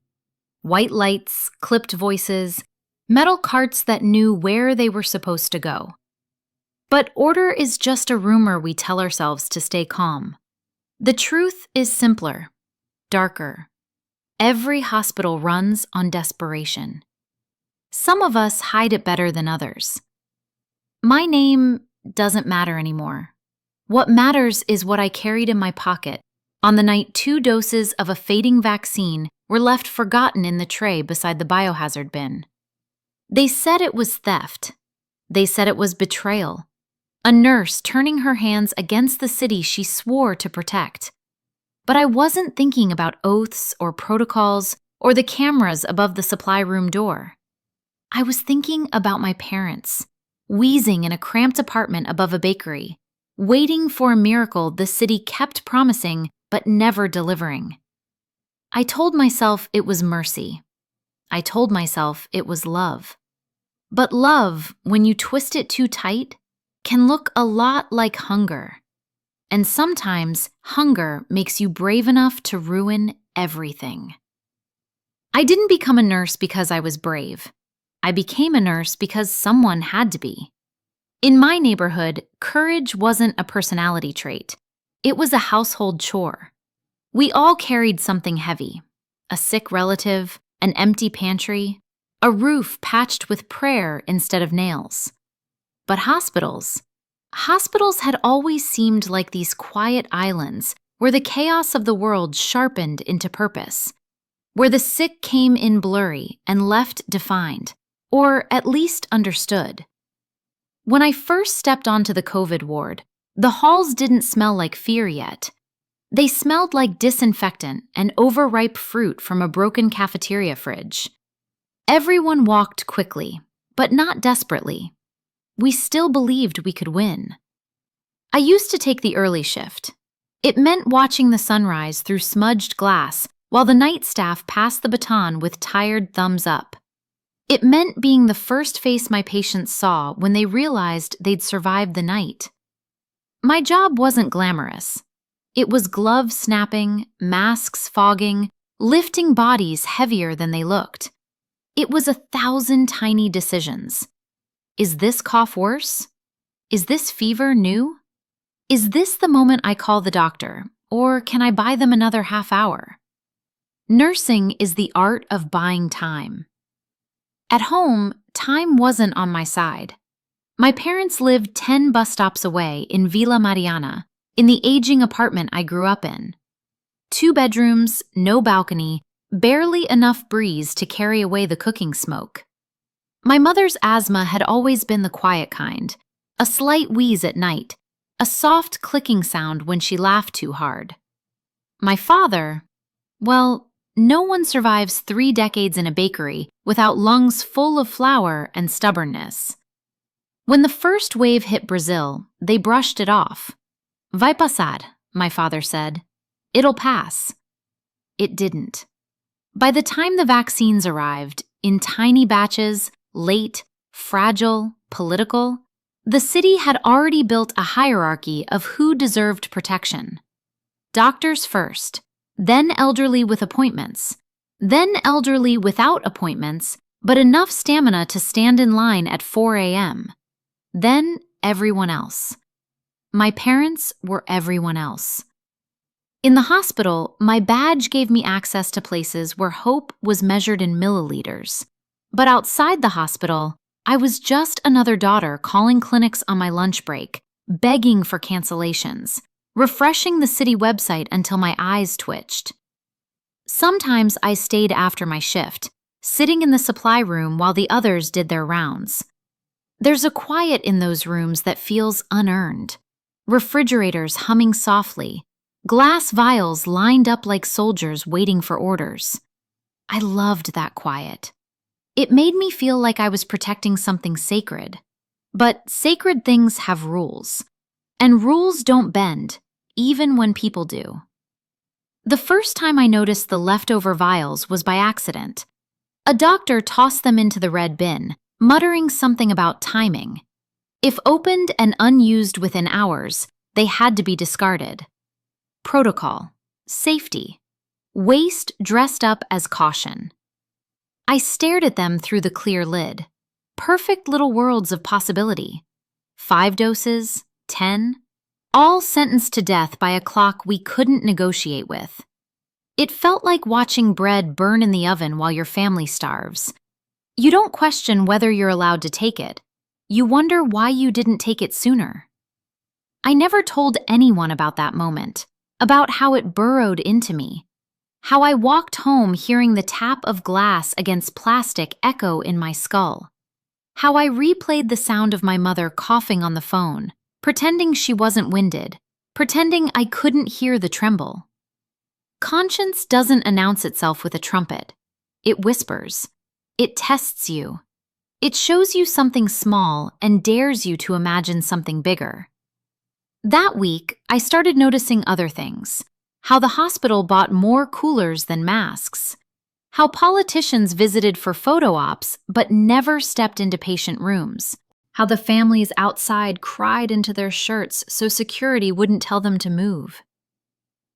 White lights, clipped voices, metal carts that knew where they were supposed to go. But order is just a rumor we tell ourselves to stay calm. The truth is simpler, darker. Every hospital runs on desperation. Some of us hide it better than others. My name doesn't matter anymore. What matters is what I carried in my pocket on the night 2 doses of a fading vaccine were left forgotten in the tray beside the biohazard bin. They said it was theft. They said it was betrayal. A nurse turning her hands against the city she swore to protect. But I wasn't thinking about oaths or protocols or the cameras above the supply room door. I was thinking about my parents, wheezing in a cramped apartment above a bakery, waiting for a miracle the city kept promising but never delivering. I told myself it was mercy. I told myself it was love. But love, when you twist it too tight, can look a lot like hunger. And sometimes hunger makes you brave enough to ruin everything. I didn't become a nurse because I was brave. I became a nurse because someone had to be. In my neighborhood, courage wasn't a personality trait. It was a household chore. We all carried something heavy: a sick relative, an empty pantry, a roof patched with prayer instead of nails. But hospitals had always seemed like these quiet islands where the chaos of the world sharpened into purpose, where the sick came in blurry and left defined, or at least understood. When I first stepped onto the COVID ward, the halls didn't smell like fear yet. They smelled like disinfectant and overripe fruit from a broken cafeteria fridge. Everyone walked quickly, but not desperately. We still believed we could win. I used to take the early shift. It meant watching the sunrise through smudged glass while the night staff passed the baton with tired thumbs up. It meant being the first face my patients saw when they realized they'd survived the night. My job wasn't glamorous. It was gloves snapping, masks fogging, lifting bodies heavier than they looked. It was 1,000 tiny decisions. Is this cough worse? Is this fever new? Is this the moment I call the doctor, or can I buy them another half hour? Nursing is the art of buying time. At home, time wasn't on my side. My parents lived 10 bus stops away in Villa Mariana, in the aging apartment I grew up in. 2 bedrooms, no balcony, barely enough breeze to carry away the cooking smoke. My mother's asthma had always been the quiet kind, a slight wheeze at night, a soft clicking sound when she laughed too hard. My father, well, no one survives 3 decades in a bakery without lungs full of flour and stubbornness. When the first wave hit Brazil, they brushed it off. Vai passar, my father said. It'll pass. It didn't. By the time the vaccines arrived, in tiny batches, late, fragile, political, the city had already built a hierarchy of who deserved protection. Doctors first, then elderly with appointments, then elderly without appointments, but enough stamina to stand in line at 4 a.m. Then everyone else. My parents were everyone else. In the hospital, my badge gave me access to places where hope was measured in milliliters. But outside the hospital, I was just another daughter calling clinics on my lunch break, begging for cancellations, refreshing the city website until my eyes twitched. Sometimes I stayed after my shift, sitting in the supply room while the others did their rounds. There's a quiet in those rooms that feels unearned. Refrigerators humming softly, glass vials lined up like soldiers waiting for orders. I loved that quiet. It made me feel like I was protecting something sacred. But sacred things have rules, and rules don't bend, even when people do. The first time I noticed the leftover vials was by accident. A doctor tossed them into the red bin, muttering something about timing. If opened and unused within hours, they had to be discarded. Protocol, safety, waste dressed up as caution. I stared at them through the clear lid. Perfect little worlds of possibility. 5 doses, 10, all sentenced to death by a clock we couldn't negotiate with. It felt like watching bread burn in the oven while your family starves. You don't question whether you're allowed to take it. You wonder why you didn't take it sooner. I never told anyone about that moment, about how it burrowed into me, how I walked home hearing the tap of glass against plastic echo in my skull, how I replayed the sound of my mother coughing on the phone, pretending she wasn't winded, pretending I couldn't hear the tremble. Conscience doesn't announce itself with a trumpet. It whispers. It tests you. It shows you something small and dares you to imagine something bigger. That week, I started noticing other things. How the hospital bought more coolers than masks. How politicians visited for photo ops but never stepped into patient rooms. How the families outside cried into their shirts so security wouldn't tell them to move.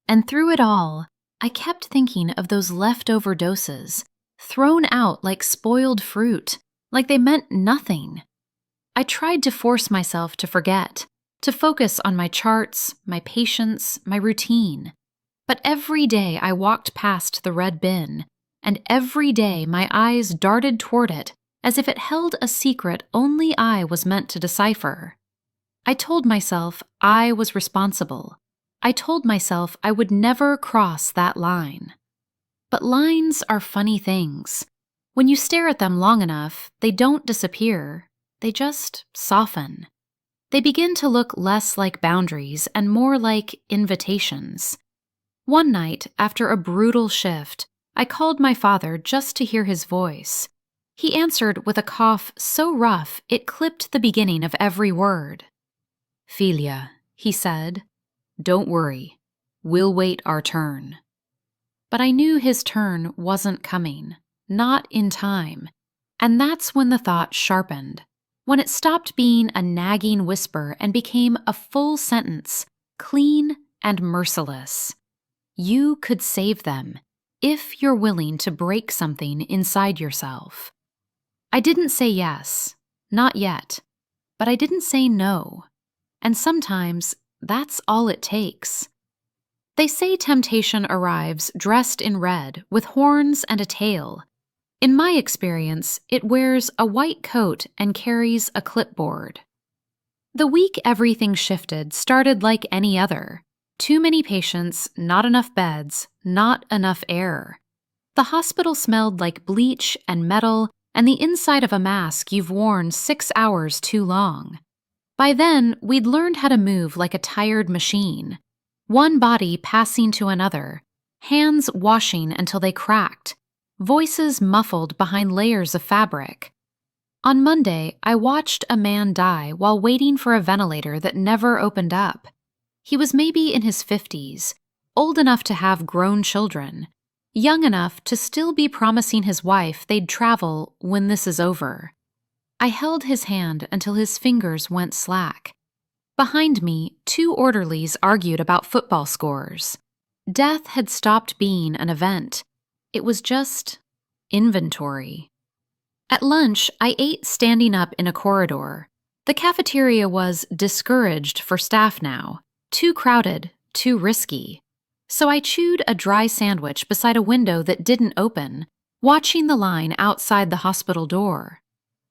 And through it all, I kept thinking of those leftover doses, thrown out like spoiled fruit, like they meant nothing. I tried to force myself to forget, to focus on my charts, my patients, my routine. But every day I walked past the red bin, and every day my eyes darted toward it as if it held a secret only I was meant to decipher. I told myself I was responsible. I told myself I would never cross that line. But lines are funny things. When you stare at them long enough, they don't disappear. They just soften. They begin to look less like boundaries and more like invitations. One night, after a brutal shift, I called my father just to hear his voice. He answered with a cough so rough it clipped the beginning of every word. "Filia," he said, "don't worry. We'll wait our turn." But I knew his turn wasn't coming, not in time, and that's when the thought sharpened, when it stopped being a nagging whisper and became a full sentence, clean and merciless. You could save them, if you're willing to break something inside yourself. I didn't say yes, not yet, but I didn't say no, and sometimes that's all it takes. They say temptation arrives dressed in red with horns and a tail. In my experience, it wears a white coat and carries a clipboard. The week everything shifted started like any other. Too many patients, not enough beds, not enough air. The hospital smelled like bleach and metal and the inside of a mask you've worn 6 hours too long. By then, we'd learned how to move like a tired machine. One body passing to another, hands washing until they cracked, voices muffled behind layers of fabric. On Monday, I watched a man die while waiting for a ventilator that never opened up. He was maybe in his 50s, old enough to have grown children. young enough to still be promising his wife they'd travel when this is over. I held his hand until his fingers went slack. Behind me, 2 orderlies argued about football scores. Death had stopped being an event. It was just inventory. At lunch, I ate standing up in a corridor. The cafeteria was discouraged for staff now. Too crowded, too risky. So I chewed a dry sandwich beside a window that didn't open, watching the line outside the hospital door.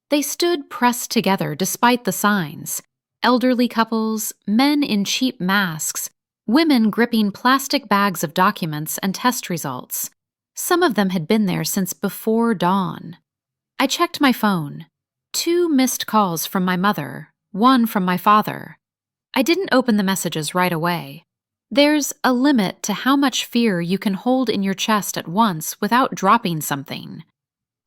They stood pressed together despite the signs. Elderly couples, men in cheap masks, women gripping plastic bags of documents and test results. Some of them had been there since before dawn. I checked my phone. 2 missed calls from my mother, 1 from my father. I didn't open the messages right away. There's a limit to how much fear you can hold in your chest at once without dropping something.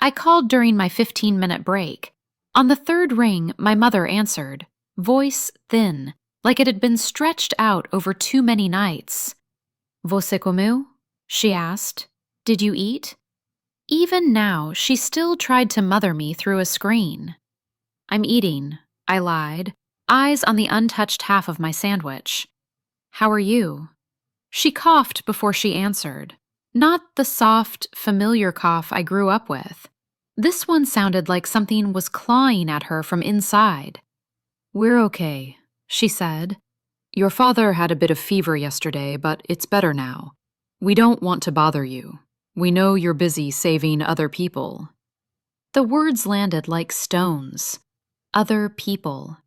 I called during my 15-minute break. On the 3rd ring, my mother answered, voice thin, like it had been stretched out over too many nights. Você comeu? She asked. Did you eat? Even now, she still tried to mother me through a screen. I'm eating, I lied, eyes on the untouched half of my sandwich. How are you? She coughed before she answered. Not the soft, familiar cough I grew up with. This one sounded like something was clawing at her from inside. We're okay, she said. Your father had a bit of fever yesterday, but it's better now. We don't want to bother you. We know you're busy saving other people. The words landed like stones. Other people.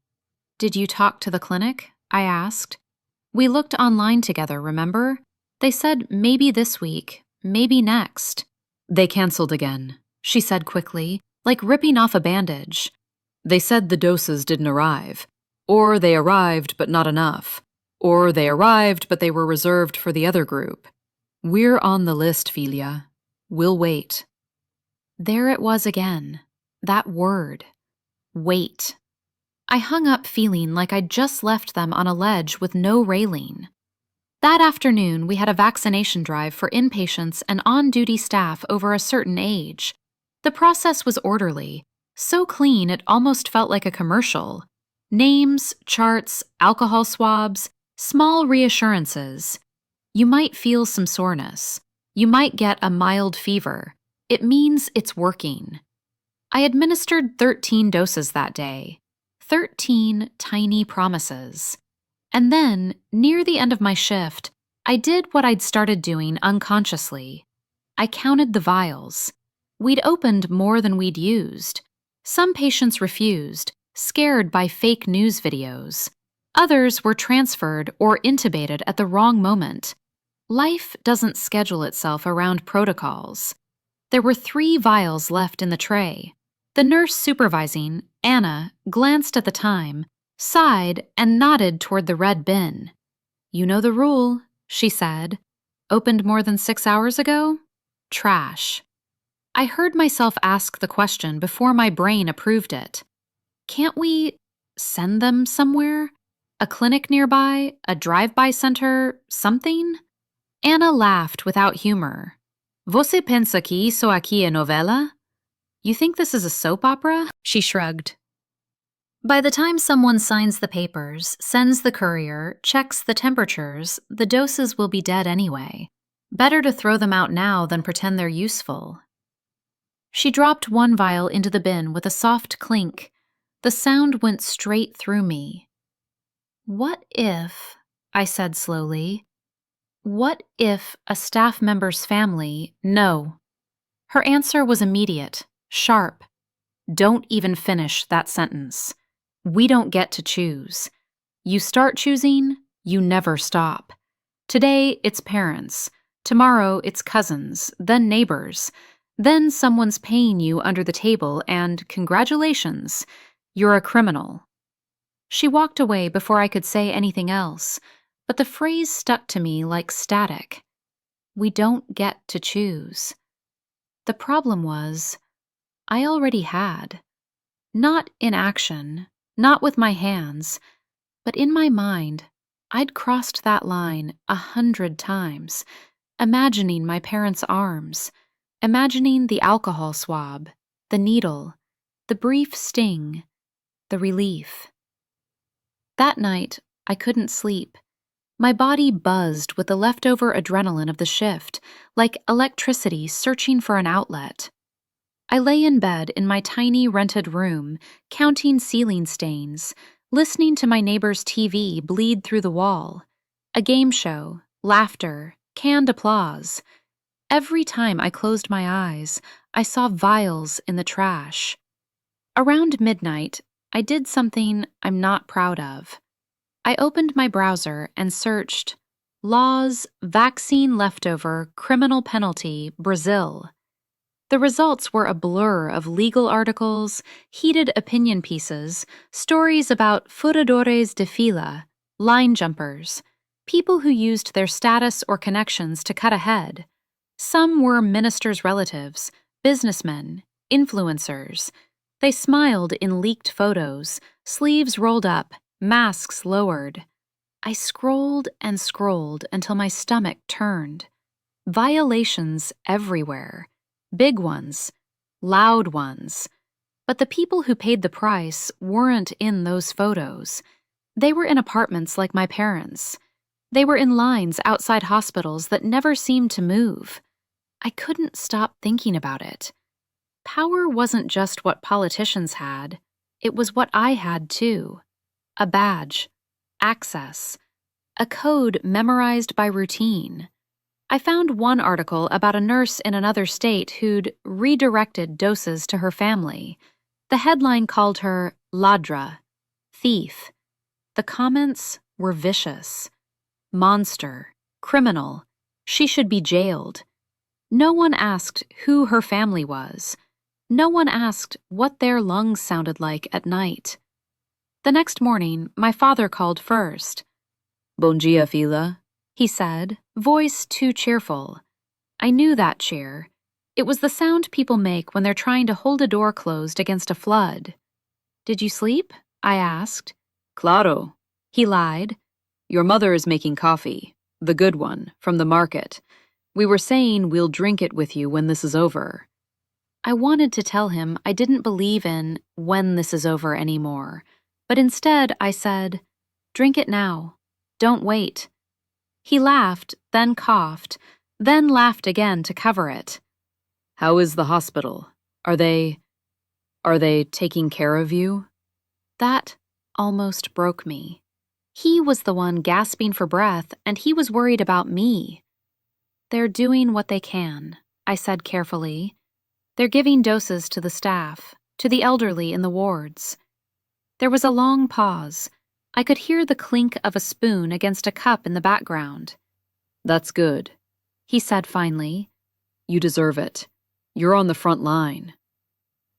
Did you talk to the clinic? I asked. We looked online together, remember? They said maybe this week, maybe next. They canceled again, she said quickly, like ripping off a bandage. They said the doses didn't arrive. Or they arrived but not enough. Or they arrived but they were reserved for the other group. We're on the list, Filia. We'll wait. There it was again. That word. Wait. I hung up feeling like I'd just left them on a ledge with no railing. That afternoon, we had a vaccination drive for inpatients and on-duty staff over a certain age. The process was orderly, so clean it almost felt like a commercial. Names, charts, alcohol swabs, small reassurances. You might feel some soreness. You might get a mild fever. It means it's working. I administered 13 doses that day. 13 tiny promises. And then, near the end of my shift, I did what I'd started doing unconsciously. I counted the vials. We'd opened more than we'd used. Some patients refused, scared by fake news videos. Others were transferred or intubated at the wrong moment. Life doesn't schedule itself around protocols. There were 3 vials left in the tray. The nurse supervising, Anna, glanced at the time, sighed, and nodded toward the red bin. You know the rule, she said. Opened more than 6 hours ago? Trash. I heard myself ask the question before my brain approved it. Can't we send them somewhere? A clinic nearby? A drive-by center? Something? Anna laughed without humor. Você pensa que isso aqui é novela? You think this is a soap opera? She shrugged. By the time someone signs the papers, sends the courier, checks the temperatures, the doses will be dead anyway. Better to throw them out now than pretend they're useful. She dropped 1 vial into the bin with a soft clink. The sound went straight through me. What if, I said slowly, what if a staff member's family, no. Her answer was immediate, sharp. Don't even finish that sentence. We don't get to choose. You start choosing, you never stop. Today, it's parents. Tomorrow, it's cousins, then neighbors. Then someone's paying you under the table and, congratulations, you're a criminal. She walked away before I could say anything else, but the phrase stuck to me like static. We don't get to choose. The problem was, I already had. Not in action, not with my hands, but in my mind, I'd crossed that line 100 times, imagining my parents' arms, imagining the alcohol swab, the needle, the brief sting, the relief. That night, I couldn't sleep. My body buzzed with the leftover adrenaline of the shift, like electricity searching for an outlet. I lay in bed in my tiny rented room, counting ceiling stains, listening to my neighbor's TV bleed through the wall. A game show, laughter, canned applause. Every time I closed my eyes, I saw vials in the trash. Around midnight, I did something I'm not proud of. I opened my browser and searched Laws, Vaccine Leftover, Criminal Penalty, Brazil. The results were a blur of legal articles, heated opinion pieces, stories about furadores de fila, line jumpers, people who used their status or connections to cut ahead. Some were ministers' relatives, businessmen, influencers. They smiled in leaked photos, sleeves rolled up, masks lowered. I scrolled and scrolled until my stomach turned. Violations everywhere. Big ones, loud ones. But the people who paid the price weren't in those photos. They were in apartments like my parents'. They were in lines outside hospitals that never seemed to move. I couldn't stop thinking about it. Power wasn't just what politicians had. It was what I had, too. A badge, access, a code memorized by routine. I found one article about a nurse in another state who'd redirected doses to her family. The headline called her ladra, thief. The comments were vicious. Monster, criminal, she should be jailed. No one asked who her family was. No one asked what their lungs sounded like at night. The next morning, my father called first. Bon dia, fila, he said, voice too cheerful. I knew that cheer. It was the sound people make when they're trying to hold a door closed against a flood. Did you sleep? I asked. Claro, he lied. Your mother is making coffee, the good one, from the market. We were saying we'll drink it with you when this is over. I wanted to tell him I didn't believe in when this is over anymore, but instead I said, drink it now. Don't wait. He laughed, then coughed, then laughed again to cover it. How is the hospital? Are they taking care of you? That almost broke me. He was the one gasping for breath, and he was worried about me. They're doing what they can, I said carefully. They're giving doses to the staff, to the elderly in the wards. There was a long pause. I could hear the clink of a spoon against a cup in the background. That's good, he said finally. You deserve it. You're on the front line.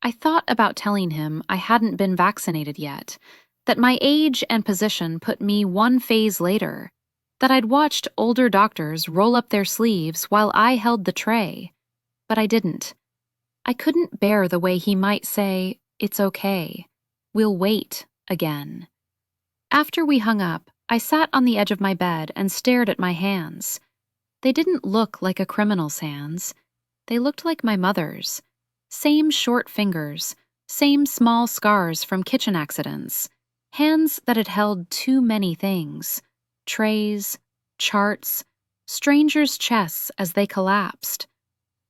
I thought about telling him I hadn't been vaccinated yet, that my age and position put me one phase later, that I'd watched older doctors roll up their sleeves while I held the tray. But I didn't. I couldn't bear the way he might say, it's okay. We'll wait again. After we hung up, I sat on the edge of my bed and stared at my hands. They didn't look like a criminal's hands. They looked like my mother's. Same short fingers, same small scars from kitchen accidents. Hands that had held too many things. Trays, charts, strangers' chests as they collapsed.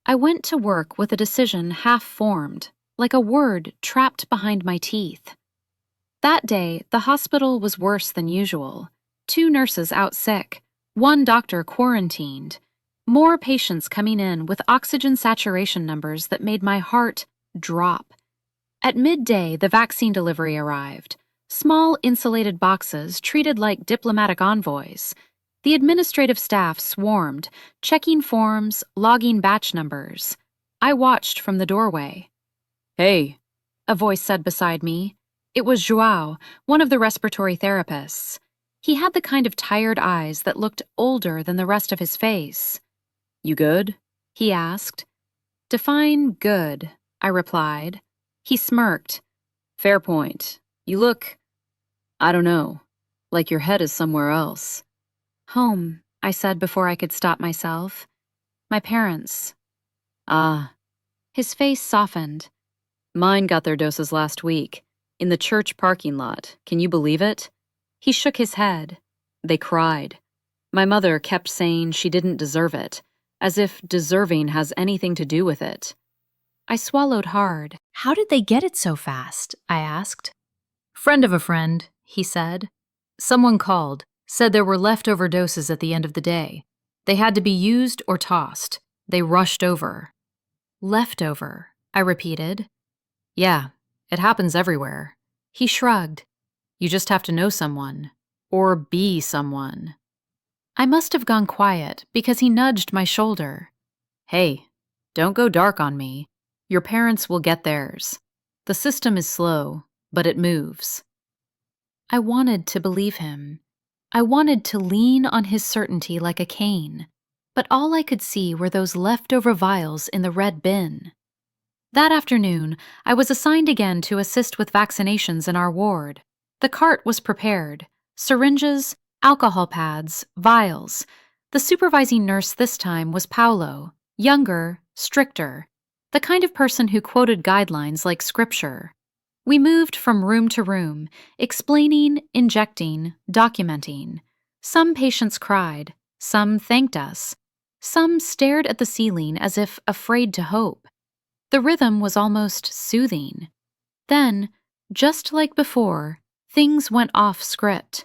I went to work with a decision half-formed, like a word trapped behind my teeth. That day, the hospital was worse than usual. 2 nurses out sick, 1 doctor quarantined, more patients coming in with oxygen saturation numbers that made my heart drop. At midday, the vaccine delivery arrived. Small insulated boxes treated like diplomatic envoys. The administrative staff swarmed, checking forms, logging batch numbers. I watched from the doorway. Hey, a voice said beside me. It was João, one of the respiratory therapists. He had the kind of tired eyes that looked older than the rest of his face. You good? He asked. Define good, I replied. He smirked. Fair point. You look, I don't know, like your head is somewhere else. Home, I said before I could stop myself. My parents. Ah. His face softened. Mine got their doses last week, in the church parking lot. Can you believe it? He shook his head. They cried. My mother kept saying she didn't deserve it, as if deserving has anything to do with it. I swallowed hard. How did they get it so fast? I asked. Friend of a friend, he said. Someone called, said there were leftover doses at the end of the day. They had to be used or tossed. They rushed over. Leftover, I repeated. Yeah, it happens everywhere. He shrugged. You just have to know someone. Or be someone. I must have gone quiet because he nudged my shoulder. Hey, don't go dark on me. Your parents will get theirs. The system is slow, but it moves. I wanted to believe him. I wanted to lean on his certainty like a cane, but all I could see were those leftover vials in the red bin. That afternoon, I was assigned again to assist with vaccinations in our ward. The cart was prepared. Syringes, alcohol pads, vials. The supervising nurse this time was Paolo, younger, stricter, the kind of person who quoted guidelines like scripture. We moved from room to room, explaining, injecting, documenting. Some patients cried, some thanked us, some stared at the ceiling as if afraid to hope. The rhythm was almost soothing. Then, just like before, things went off script.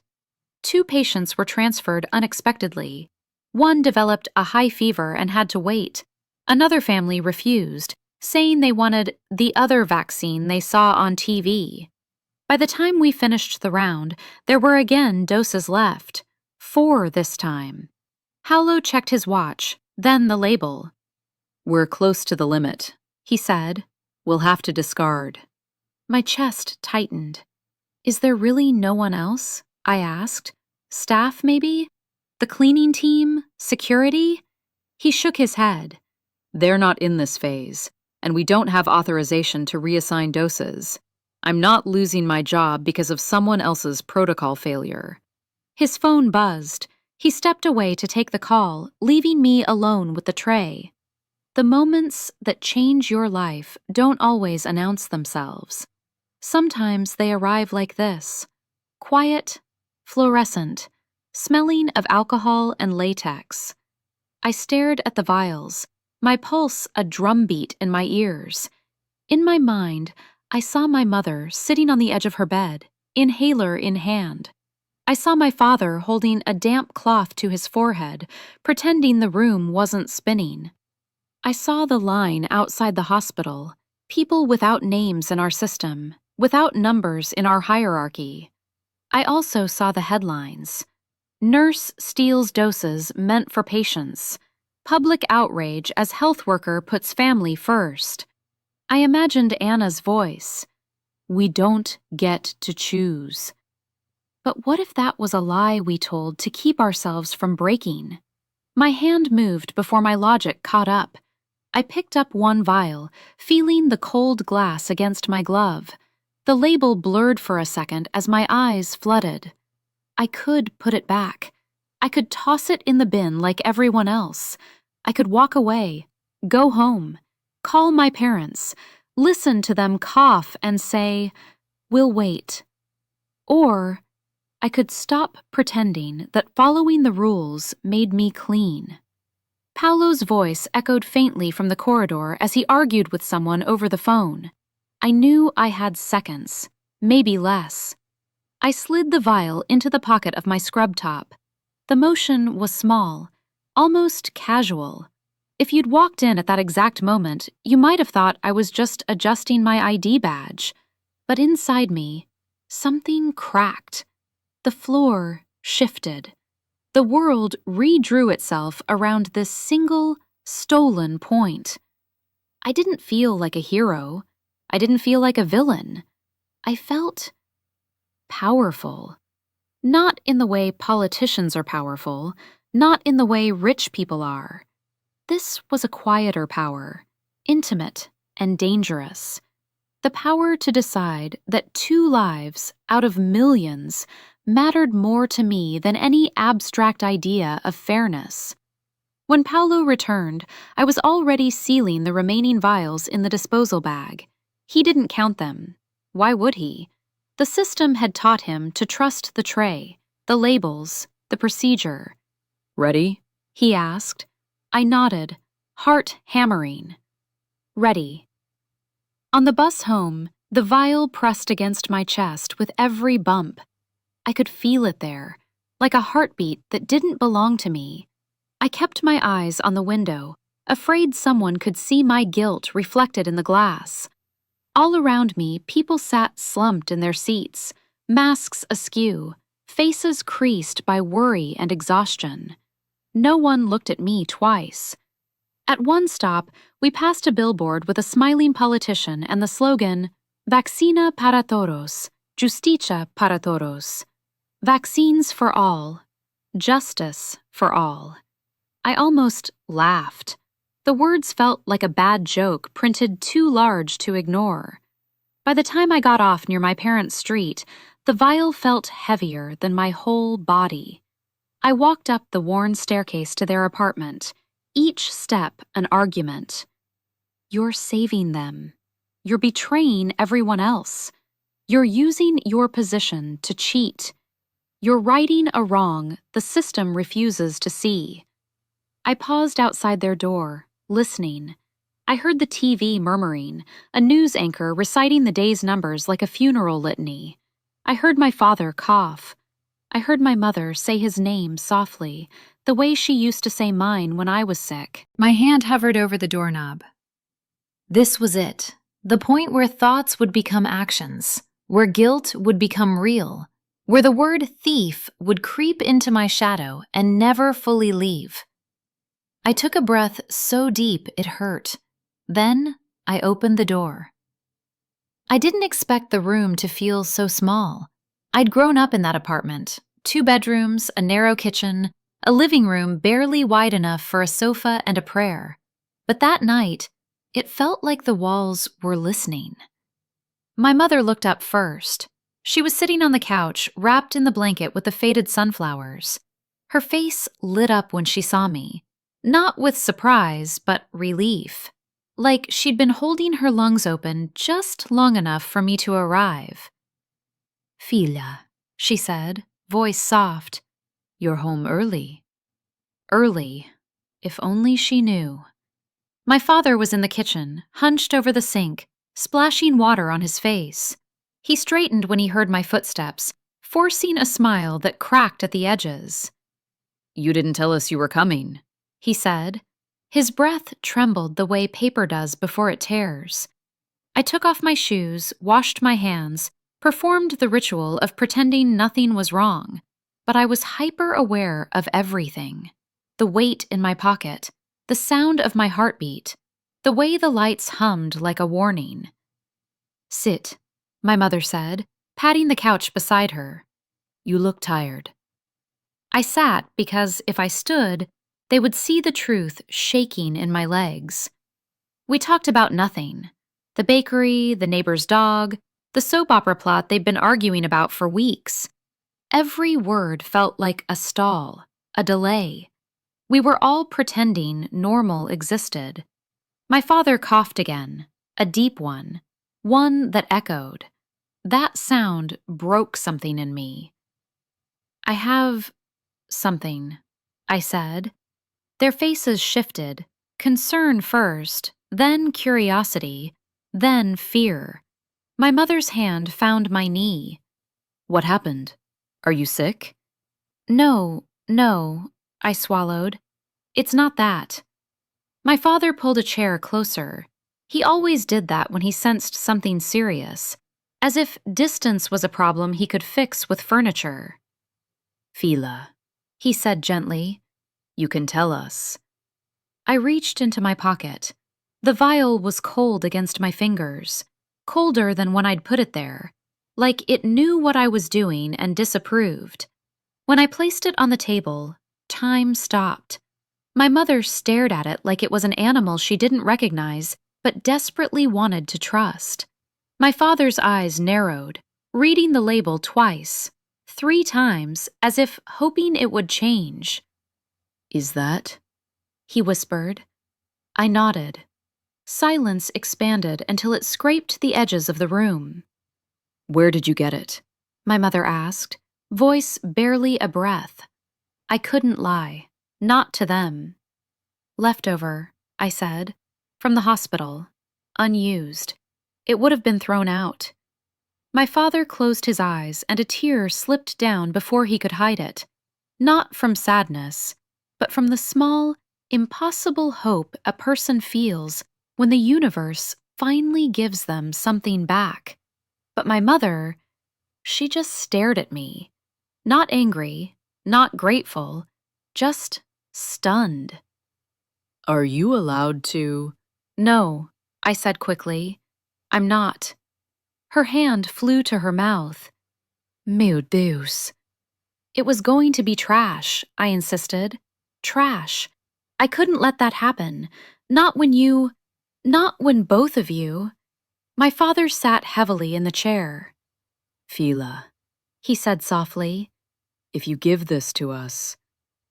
2 patients were transferred unexpectedly. One developed a high fever and had to wait. Another family refused, saying they wanted the other vaccine they saw on TV. By the time we finished the round, there were again doses left. 4 this time. Paolo checked his watch, then the label. We're close to the limit, he said. We'll have to discard. My chest tightened. Is there really no one else? I asked. Staff, maybe? The cleaning team? Security? He shook his head. They're not in this phase, and we don't have authorization to reassign doses. I'm not losing my job because of someone else's protocol failure. His phone buzzed. He stepped away to take the call, leaving me alone with the tray. The moments that change your life don't always announce themselves. Sometimes they arrive like this, quiet, fluorescent, smelling of alcohol and latex. I stared at the vials, my pulse a drumbeat in my ears. In my mind, I saw my mother sitting on the edge of her bed, inhaler in hand. I saw my father holding a damp cloth to his forehead, pretending the room wasn't spinning. I saw the line outside the hospital, people without names in our system, without numbers in our hierarchy. I also saw the headlines. Nurse steals doses meant for patients. Public outrage as health worker puts family first. I imagined Anna's voice. We don't get to choose. But what if that was a lie we told to keep ourselves from breaking? My hand moved before my logic caught up. I picked up one vial, feeling the cold glass against my glove. The label blurred for a second as my eyes flooded. I could put it back. I could toss it in the bin like everyone else. I could walk away, go home, call my parents, listen to them cough and say, "We'll wait." Or I could stop pretending that following the rules made me clean. Paolo's voice echoed faintly from the corridor as he argued with someone over the phone. I knew I had seconds, maybe less. I slid the vial into the pocket of my scrub top. The motion was small, almost casual. If you'd walked in at that exact moment, you might have thought I was just adjusting my ID badge. But inside me, something cracked. The floor shifted. The world redrew itself around this single, stolen point. I didn't feel like a hero. I didn't feel like a villain. I felt powerful. Not in the way politicians are powerful, not in the way rich people are. This was a quieter power, intimate and dangerous. The power to decide that 2 lives out of millions mattered more to me than any abstract idea of fairness. When Paolo returned, I was already sealing the remaining vials in the disposal bag. He didn't count them. Why would he? The system had taught him to trust the tray, the labels, the procedure. "Ready?" he asked. I nodded, heart hammering. Ready. On the bus home, the vial pressed against my chest with every bump. I could feel it there, like a heartbeat that didn't belong to me. I kept my eyes on the window, afraid someone could see my guilt reflected in the glass. All around me, people sat slumped in their seats, masks askew, faces creased by worry and exhaustion. No one looked at me twice. At one stop, we passed a billboard with a smiling politician and the slogan, "Vaccina para todos, justicia para todos." Vaccines for all, justice for all. I almost laughed. The words felt like a bad joke printed too large to ignore. By the time I got off near my parents' street, the vial felt heavier than my whole body. I walked up the worn staircase to their apartment, each step an argument. You're saving them. You're betraying everyone else. You're using your position to cheat. You're righting a wrong the system refuses to see. I paused outside their door, listening. I heard the TV murmuring, a news anchor reciting the day's numbers like a funeral litany. I heard my father cough. I heard my mother say his name softly, the way she used to say mine when I was sick. My hand hovered over the doorknob. This was it, the point where thoughts would become actions, where guilt would become real, where the word thief would creep into my shadow and never fully leave. I took a breath so deep it hurt. Then I opened the door. I didn't expect the room to feel so small. I'd grown up in that apartment, 2 bedrooms, a narrow kitchen, a living room barely wide enough for a sofa and a prayer. But that night, it felt like the walls were listening. My mother looked up first. She was sitting on the couch, wrapped in the blanket with the faded sunflowers. Her face lit up when she saw me. Not with surprise, but relief. Like she'd been holding her lungs open just long enough for me to arrive. "Figlia," she said, voice soft. "You're home early." Early. If only she knew. My father was in the kitchen, hunched over the sink, splashing water on his face. He straightened when he heard my footsteps, forcing a smile that cracked at the edges. "You didn't tell us you were coming," he said. His breath trembled the way paper does before it tears. I took off my shoes, washed my hands, performed the ritual of pretending nothing was wrong, but I was hyper-aware of everything. The weight in my pocket, the sound of my heartbeat, the way the lights hummed like a warning. "Sit," my mother said, patting the couch beside her. "You look tired." I sat because if I stood, they would see the truth shaking in my legs. We talked about nothing. The bakery, the neighbor's dog, the soap opera plot they'd been arguing about for weeks. Every word felt like a stall, a delay. We were all pretending normal existed. My father coughed again, a deep one that echoed. That sound broke something in me. "I have something," I said. Their faces shifted, concern first, then curiosity, then fear. My mother's hand found my knee. "What happened? Are you sick?" No, I swallowed. "It's not that." My father pulled a chair closer. He always did that when he sensed something serious, as if distance was a problem he could fix with furniture. "Figlia," he said gently, "you can tell us." I reached into my pocket. The vial was cold against my fingers, colder than when I'd put it there, like it knew what I was doing and disapproved. When I placed it on the table, time stopped. My mother stared at it like it was an animal she didn't recognize but desperately wanted to trust. My father's eyes narrowed, reading the label twice, 3 times, as if hoping it would change. "Is that?" he whispered. I nodded. Silence expanded until it scraped the edges of the room. Where did you get it? My mother asked, voice barely a breath. I couldn't lie, not to them. Leftover, I said, from the hospital, unused. It would have been thrown out. My father closed his eyes and a tear slipped down before he could hide it, not from sadness, but from the small, impossible hope a person feels when the universe finally gives them something back. But my mother, she just stared at me, not angry, not grateful, just stunned. Are you allowed to? No, I said quickly. I'm not. Her hand flew to her mouth. Meu Deus. It was going to be trash, I insisted. Trash. I couldn't let that happen. Not when both of you. My father sat heavily in the chair. Fila, He said softly. if you give this to us,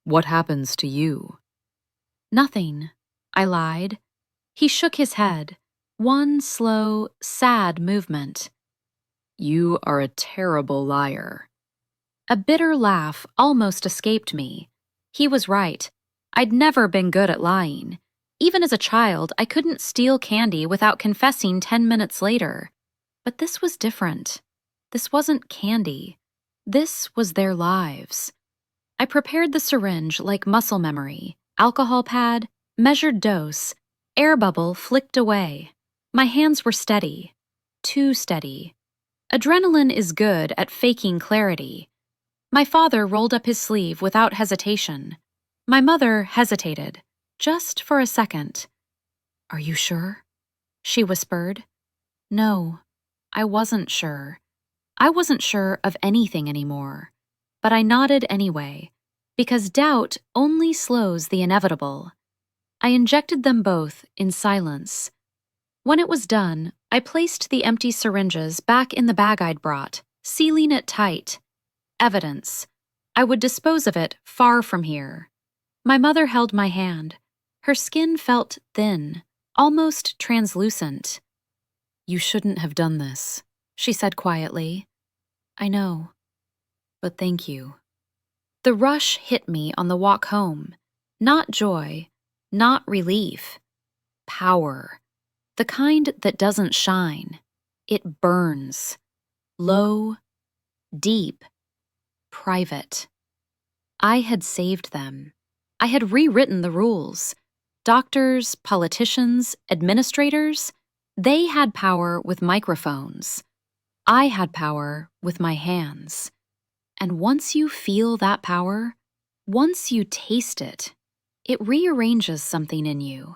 what happens to you? Nothing, I lied. He shook his head, one slow, sad movement. You are a terrible liar. A bitter laugh almost escaped me. He was right. I'd never been good at lying. Even as a child, I couldn't steal candy without confessing 10 minutes later. But this was different. This wasn't candy. This was their lives. I prepared the syringe like muscle memory, alcohol pad, measured dose, air bubble flicked away. My hands were steady. Too steady. Adrenaline is good at faking clarity. My father rolled up his sleeve without hesitation. My mother hesitated, just for a second. Are you sure? She whispered. No, I wasn't sure. I wasn't sure of anything anymore. But I nodded anyway, because doubt only slows the inevitable. I injected them both in silence. When it was done, I placed the empty syringes back in the bag I'd brought, sealing it tight. Evidence. I would dispose of it far from here. My mother held my hand. Her skin felt thin, almost translucent. You shouldn't have done this, she said quietly. I know. but thank you. The rush hit me on the walk home. Not joy, not relief. Power. The kind that doesn't shine. It burns. Low, deep, private. I had saved them. I had rewritten the rules. Doctors, politicians, administrators, they had power with microphones. I had power with my hands. And once you feel that power, once you taste it, it rearranges something in you.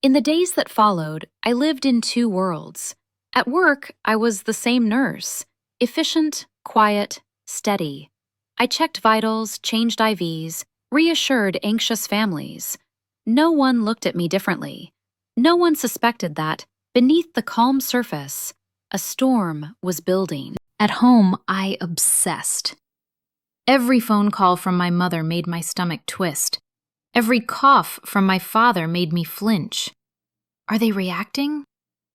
In the days that followed, I lived in two worlds. At work, I was the same nurse, efficient, quiet, steady. I checked vitals, changed IVs, reassured anxious families. No one looked at me differently. No one suspected that, beneath the calm surface, a storm was building. At home, I obsessed. Every phone call from my mother made my stomach twist. Every cough from my father made me flinch. Are they reacting?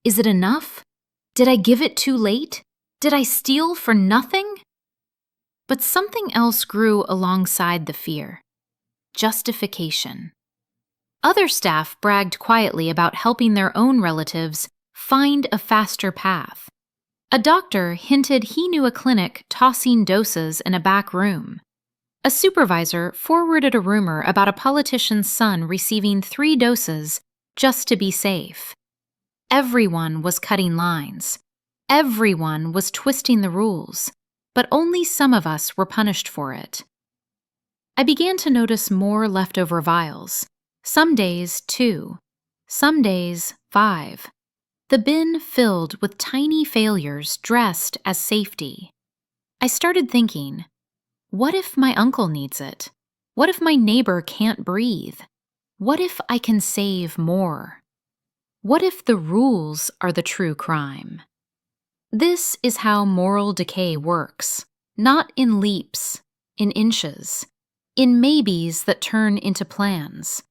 Is it enough? Did I give it too late? Did I steal for nothing? But something else grew alongside the fear. Justification. Other staff bragged quietly about helping their own relatives find a faster path. A doctor hinted he knew a clinic tossing doses in a back room. A supervisor forwarded a rumor about a politician's son receiving 3 doses just to be safe. Everyone was cutting lines. Everyone was twisting the rules, but only some of us were punished for it. I began to notice more leftover vials. Some days 2, some days 5. The bin filled with tiny failures dressed as safety. I started thinking, what if my uncle needs it? What if my neighbor can't breathe? What if I can save more? What if the rules are the true crime? This is how moral decay works, not in leaps, in inches, in maybes that turn into plans.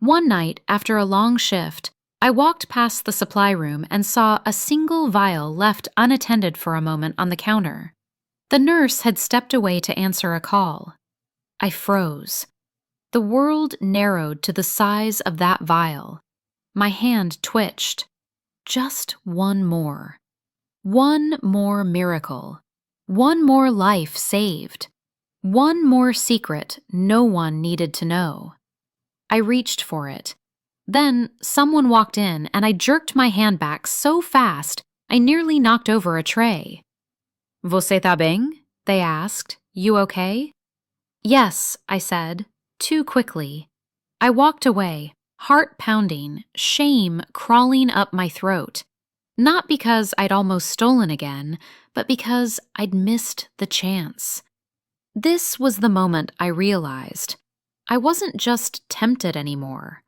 One night, after a long shift, I walked past the supply room and saw a single vial left unattended for a moment on the counter. The nurse had stepped away to answer a call. I froze. The world narrowed to the size of that vial. My hand twitched. Just one more. One more miracle. One more life saved. One more secret no one needed to know. I reached for it. Then someone walked in and I jerked my hand back so fast I nearly knocked over a tray. "Você tá bem?" they asked. "You okay?" "Yes," I said, too quickly. I walked away, heart pounding, shame crawling up my throat. Not because I'd almost stolen again, but because I'd missed the chance. This was the moment I realized I wasn't just tempted anymore.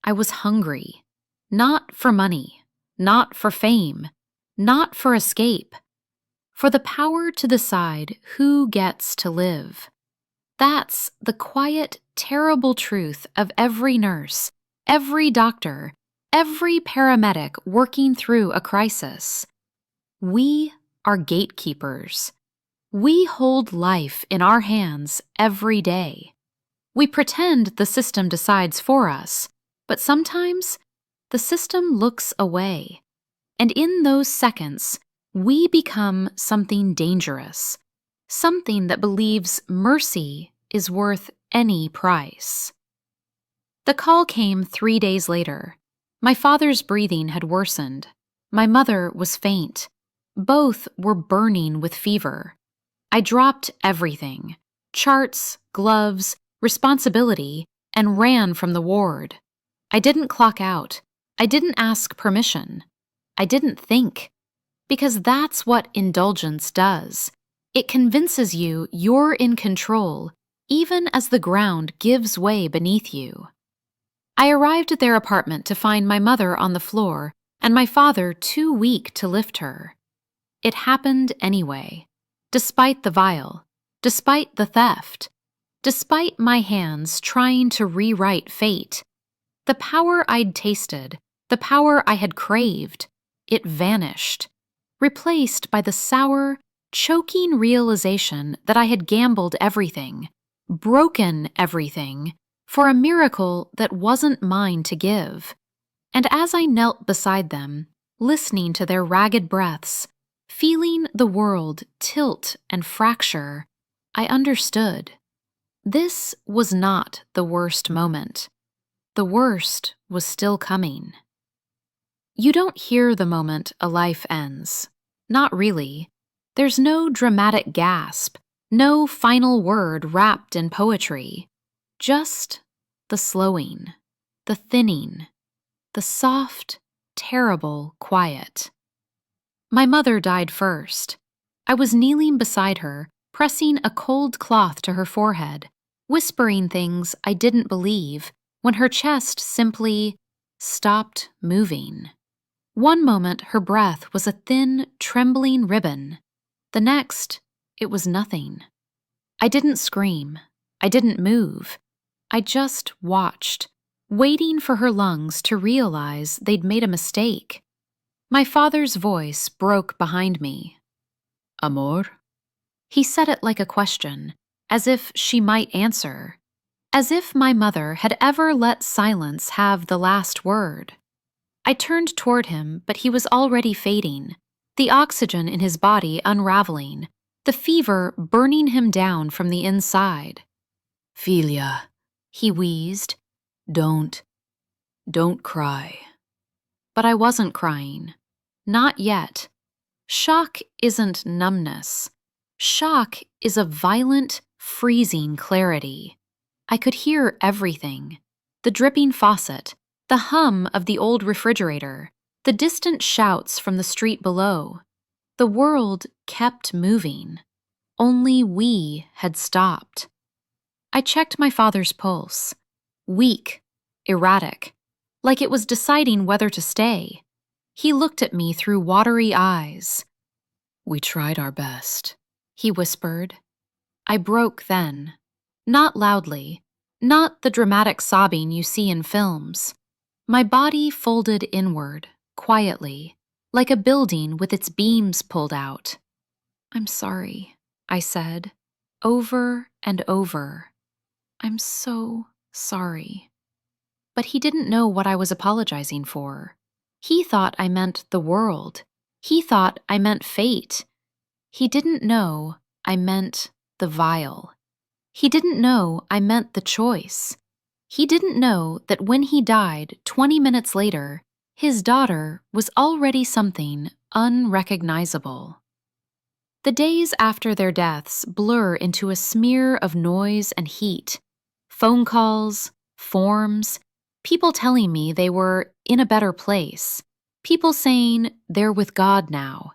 I was hungry. Not for money, not for fame, not for escape. For the power to decide who gets to live. That's the quiet, terrible truth of every nurse, every doctor, every paramedic working through a crisis. We are gatekeepers. We hold life in our hands every day. We pretend the system decides for us, but sometimes the system looks away. And in those seconds, we become something dangerous, something that believes mercy is worth any price. The call came 3 days later. My father's breathing had worsened. My mother was faint. Both were burning with fever. I dropped everything, charts, gloves, responsibility, and ran from the ward. I didn't clock out. I didn't ask permission. I didn't think. Because that's what indulgence does. It convinces you you're in control, even as the ground gives way beneath you. I arrived at their apartment to find my mother on the floor and my father too weak to lift her. It happened anyway, despite the vial, despite the theft, despite my hands trying to rewrite fate. The power I'd tasted, the power I had craved, it vanished, replaced by the sour, choking realization that I had gambled everything, broken everything, for a miracle that wasn't mine to give. And as I knelt beside them, listening to their ragged breaths, feeling the world tilt and fracture, I understood. This was not the worst moment. The worst was still coming. You don't hear the moment a life ends. Not really. There's no dramatic gasp, no final word wrapped in poetry. Just the slowing, the thinning, the soft, terrible quiet. My mother died first. I was kneeling beside her, pressing a cold cloth to her forehead, whispering things I didn't believe, when her chest simply stopped moving. One moment her breath was a thin, trembling ribbon. The next, it was nothing. I didn't scream. I didn't move. I just watched, waiting for her lungs to realize they'd made a mistake. My father's voice broke behind me. "Amor?" He said it like a question, as if she might answer, as if my mother had ever let silence have the last word. I turned toward him, but he was already fading, the oxygen in his body unraveling, the fever burning him down from the inside. "Filia," he wheezed, don't cry." But I wasn't crying. Not yet. Shock isn't numbness. Shock is a violent, freezing clarity. I could hear everything. The dripping faucet, the hum of the old refrigerator, the distant shouts from the street below. The world kept moving. Only we had stopped. I checked my father's pulse. Weak, erratic, like it was deciding whether to stay. He looked at me through watery eyes. "We tried our best," he whispered. I broke then. Not loudly, Not the dramatic sobbing you see in films. My body folded inward, quietly, like a building with its beams pulled out. "I'm sorry," I said, over and over. "I'm so sorry." But he didn't know what I was apologizing for. He thought I meant the world. He thought I meant fate. He didn't know I meant the vial. He didn't know I meant the choice. He didn't know that when he died 20 minutes later, his daughter was already something unrecognizable. The days after their deaths blur into a smear of noise and heat. Phone calls, forms, people telling me they were in a better place, people saying they're with God now,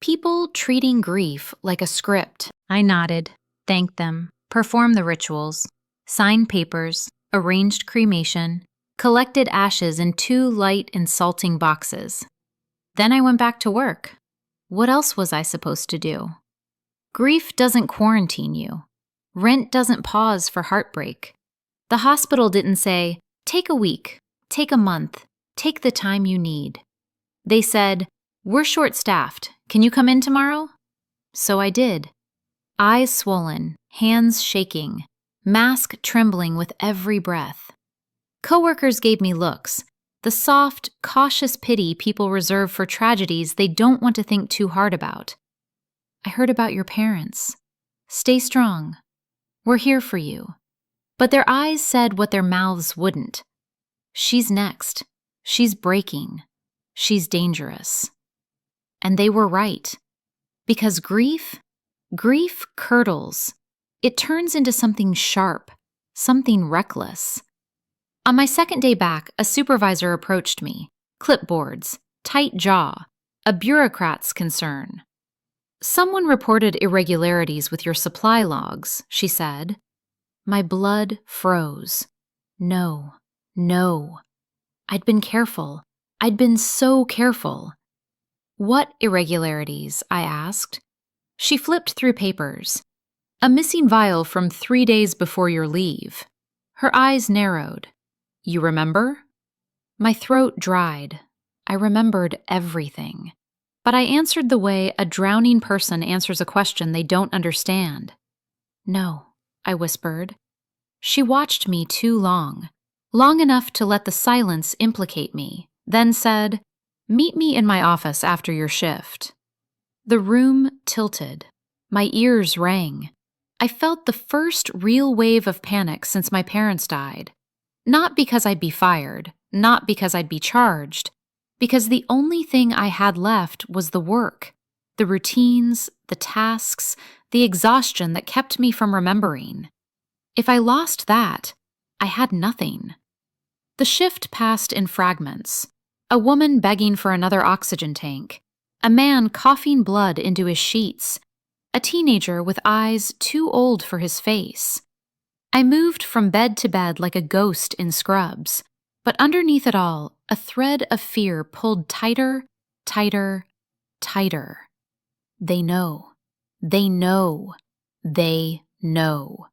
people treating grief like a script. I nodded, thanked them, performed the rituals, signed papers, arranged cremation, collected ashes in 2 light, insulting boxes. Then I went back to work. What else was I supposed to do? Grief doesn't quarantine you. Rent doesn't pause for heartbreak. The hospital didn't say, "Take a week, take a month, take the time you need." They said, "We're short-staffed. Can you come in tomorrow?" So I did. Eyes swollen, hands shaking, mask trembling with every breath. Coworkers gave me looks, the soft, cautious pity people reserve for tragedies they don't want to think too hard about. "I heard about your parents. Stay strong. We're here for you." But their eyes said what their mouths wouldn't. "She's next. She's breaking. She's dangerous." And they were right. Because grief curdles. It turns into something sharp, something reckless. On my second day back, a supervisor approached me. Clipboards, tight jaw, a bureaucrat's concern. "Someone reported irregularities with your supply logs," she said. My blood froze. No. I'd been careful. I'd been so careful. "What irregularities?" I asked. She flipped through papers. "A missing vial from 3 days before your leave." Her eyes narrowed. "You remember?" My throat dried. I remembered everything. But I answered the way a drowning person answers a question they don't understand. "No," I whispered. She watched me too long enough to let the silence implicate me, then said, "Meet me in my office after your shift." The room tilted. My ears rang. I felt the first real wave of panic since my parents died. Not because I'd be fired, not because I'd be charged, because the only thing I had left was the work, the routines, the tasks, the exhaustion that kept me from remembering. If I lost that, I had nothing. The shift passed in fragments. A woman begging for another oxygen tank, a man coughing blood into his sheets, a teenager with eyes too old for his face. I moved from bed to bed like a ghost in Scrubs, but underneath it all, a thread of fear pulled tighter, tighter, tighter. They know. They know. They know.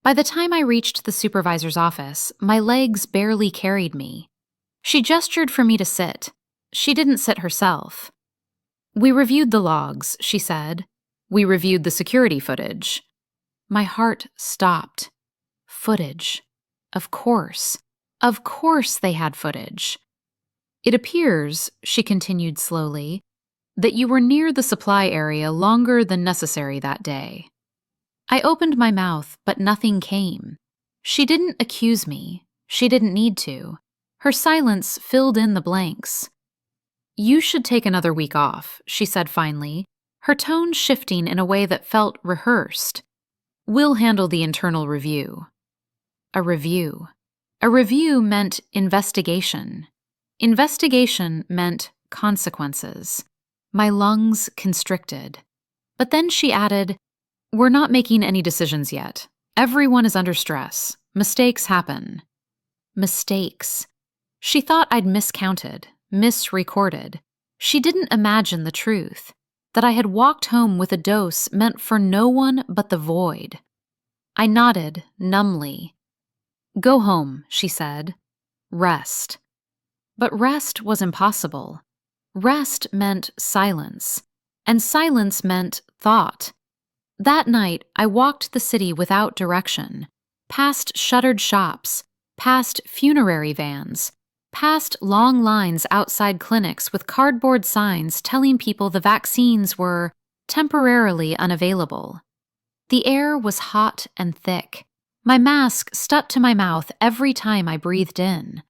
By the time I reached the supervisor's office, my legs barely carried me. She gestured for me to sit. She didn't sit herself. "We reviewed the logs," she said. "We reviewed the security footage." My heart stopped. Footage. Of course they had footage. "It appears," she continued slowly, "that you were near the supply area longer than necessary that day." I opened my mouth, but nothing came. She didn't accuse me. She didn't need to. Her silence filled in the blanks. "You should take another week off," she said finally, her tone shifting in a way that felt rehearsed. "We'll handle the internal review." A review. A review meant investigation. Investigation meant consequences. My lungs constricted. But then she added, "We're not making any decisions yet. Everyone is under stress. Mistakes happen." Mistakes. She thought I'd miscounted, misrecorded. She didn't imagine the truth, that I had walked home with a dose meant for no one but the void. I nodded numbly. Go home, she said. Rest. But rest was impossible. Rest meant silence, and silence meant thought. That night, I walked the city without direction, past shuttered shops, past funerary vans, past long lines outside clinics with cardboard signs telling people the vaccines were temporarily unavailable. The air was hot and thick. My mask stuck to my mouth every time I breathed in.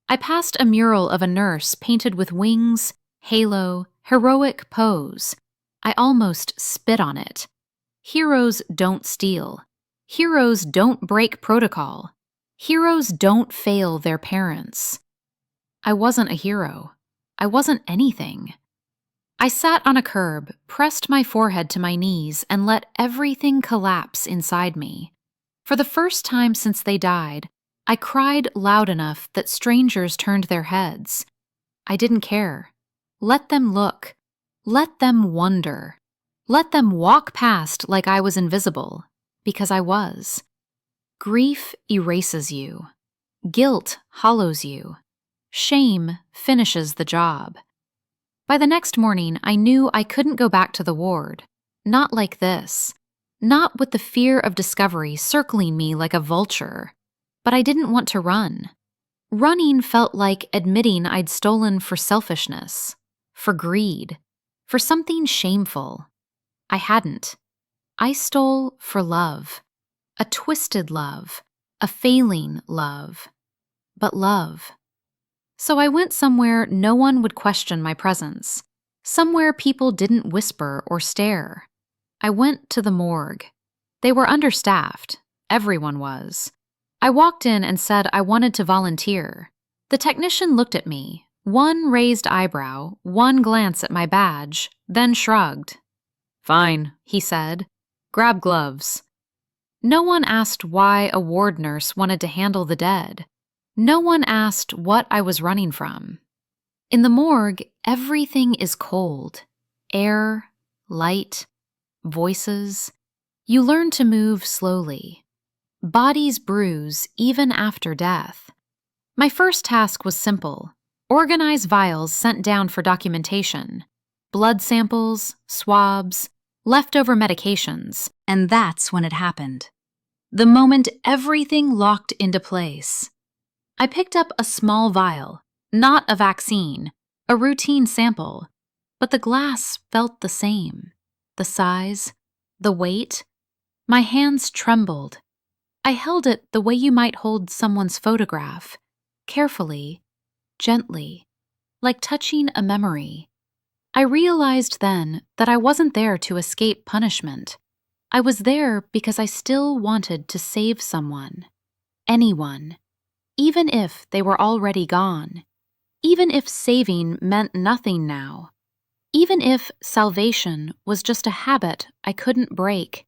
I passed a mural of a nurse painted with wings, halo, heroic pose. I almost spit on it. Heroes don't steal. Heroes don't break protocol. Heroes don't fail their parents. I wasn't a hero. I wasn't anything. I sat on a curb, pressed my forehead to my knees, and let everything collapse inside me. For the first time since they died, I cried loud enough that strangers turned their heads. I didn't care. Let them look. Let them wonder. Let them walk past like I was invisible, because I was. Grief erases you. Guilt hollows you. Shame finishes the job. By the next morning, I knew I couldn't go back to the ward. Not like this. Not with the fear of discovery circling me like a vulture. But I didn't want to run. Running felt like admitting I'd stolen for selfishness, for greed, for something shameful. I hadn't. I stole for love. A twisted love. A failing love. But love. So I went somewhere no one would question my presence. Somewhere people didn't whisper or stare. I went to the morgue. They were understaffed. Everyone was. I walked in and said I wanted to volunteer. The technician looked at me, one raised eyebrow, one glance at my badge, then shrugged. Fine, he said. Grab gloves. No one asked why a ward nurse wanted to handle the dead. No one asked what I was running from. In the morgue, everything is cold. Air, light, voices. You learn to move slowly. Bodies bruise even after death. My first task was simple. Organize vials sent down for documentation. Blood samples, swabs, leftover medications. And that's when it happened. The moment everything locked into place. I picked up a small vial, not a vaccine, a routine sample, but the glass felt the same. The size, the weight. My hands trembled. I held it the way you might hold someone's photograph, carefully, gently, like touching a memory. I realized then that I wasn't there to escape punishment. I was there because I still wanted to save someone, anyone, even if they were already gone, even if saving meant nothing now, even if salvation was just a habit I couldn't break.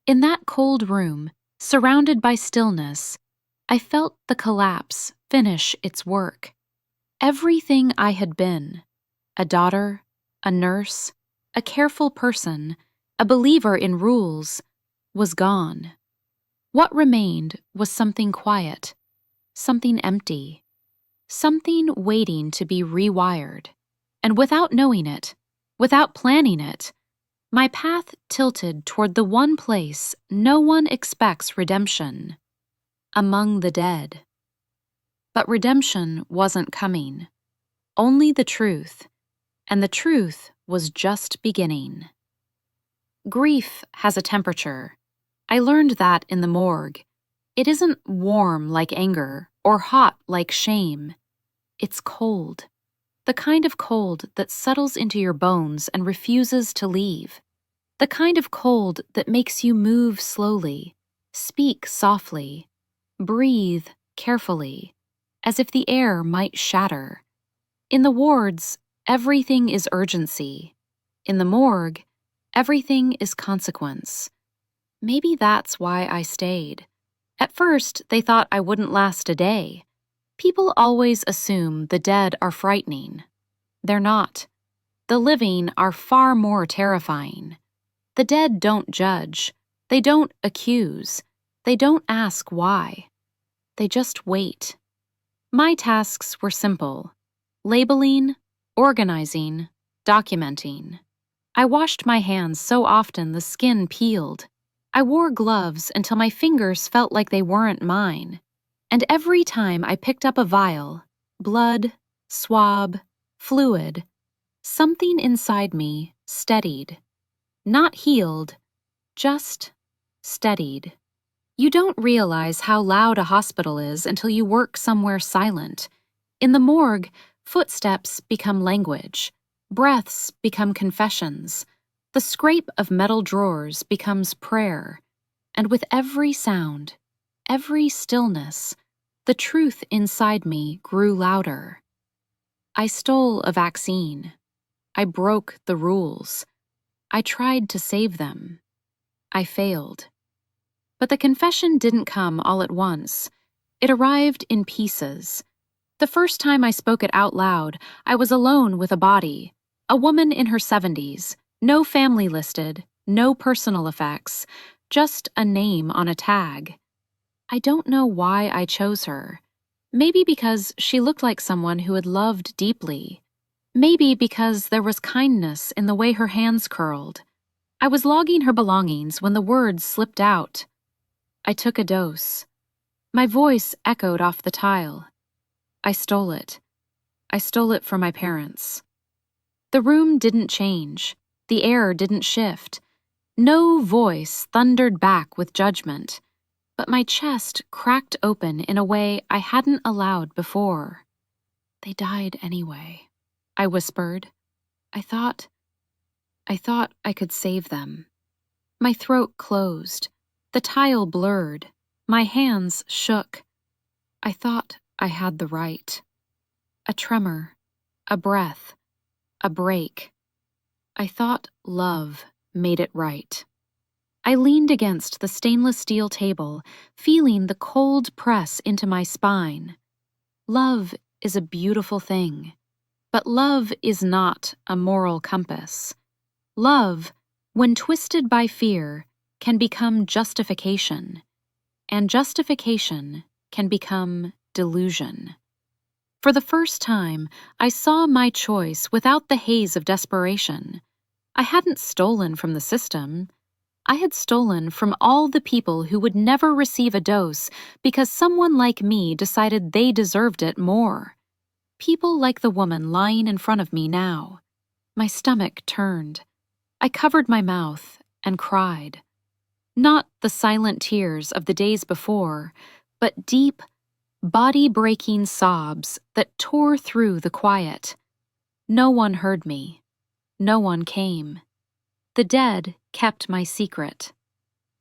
In that cold room, surrounded by stillness, I felt the collapse finish its work. Everything I had been, a daughter, a nurse, a careful person, a believer in rules, was gone. What remained was something quiet, something empty, something waiting to be rewired. And without knowing it, without planning it, my path tilted toward the one place no one expects redemption, among the dead. But redemption wasn't coming, only the truth, and the truth was just beginning. Grief has a temperature. I learned that in the morgue. It isn't warm like anger or hot like shame. It's cold. The kind of cold that settles into your bones and refuses to leave. The kind of cold that makes you move slowly, speak softly, breathe carefully, as if the air might shatter. In the wards, everything is urgency. In the morgue, everything is consequence. Maybe that's why I stayed. At first, they thought I wouldn't last a day. People always assume the dead are frightening. They're not. The living are far more terrifying. The dead don't judge. They don't accuse. They don't ask why. They just wait. My tasks were simple: labeling, organizing, documenting. I washed my hands so often the skin peeled. I wore gloves until my fingers felt like they weren't mine. And every time I picked up a vial, blood, swab, fluid, something inside me steadied. Not healed, just steadied. You don't realize how loud a hospital is until you work somewhere silent. In the morgue, footsteps become language. Breaths become confessions. The scrape of metal drawers becomes prayer. And with every sound, every stillness, the truth inside me grew louder. I stole a vaccine. I broke the rules. I tried to save them. I failed. But the confession didn't come all at once. It arrived in pieces. The first time I spoke it out loud, I was alone with a body, a woman in her 70s, no family listed, no personal effects, just a name on a tag. I don't know why I chose her. Maybe because she looked like someone who had loved deeply. Maybe because there was kindness in the way her hands curled. I was logging her belongings when the words slipped out. I took a dose. My voice echoed off the tile. I stole it. I stole it from my parents. The room didn't change. The air didn't shift. No voice thundered back with judgment. But my chest cracked open in a way I hadn't allowed before. They died anyway, I whispered. I thought I could save them. My throat closed. The tile blurred. My hands shook. I thought I had the right. A tremor, a breath, a break. I thought love made it right. I leaned against the stainless steel table, feeling the cold press into my spine. Love is a beautiful thing, but love is not a moral compass. Love, when twisted by fear, can become justification, and justification can become delusion. For the first time, I saw my choice without the haze of desperation. I hadn't stolen from the system. I had stolen from all the people who would never receive a dose because someone like me decided they deserved it more. People like the woman lying in front of me now. My stomach turned. I covered my mouth and cried. Not the silent tears of the days before, but deep, body-breaking sobs that tore through the quiet. No one heard me. No one came. The dead kept my secret.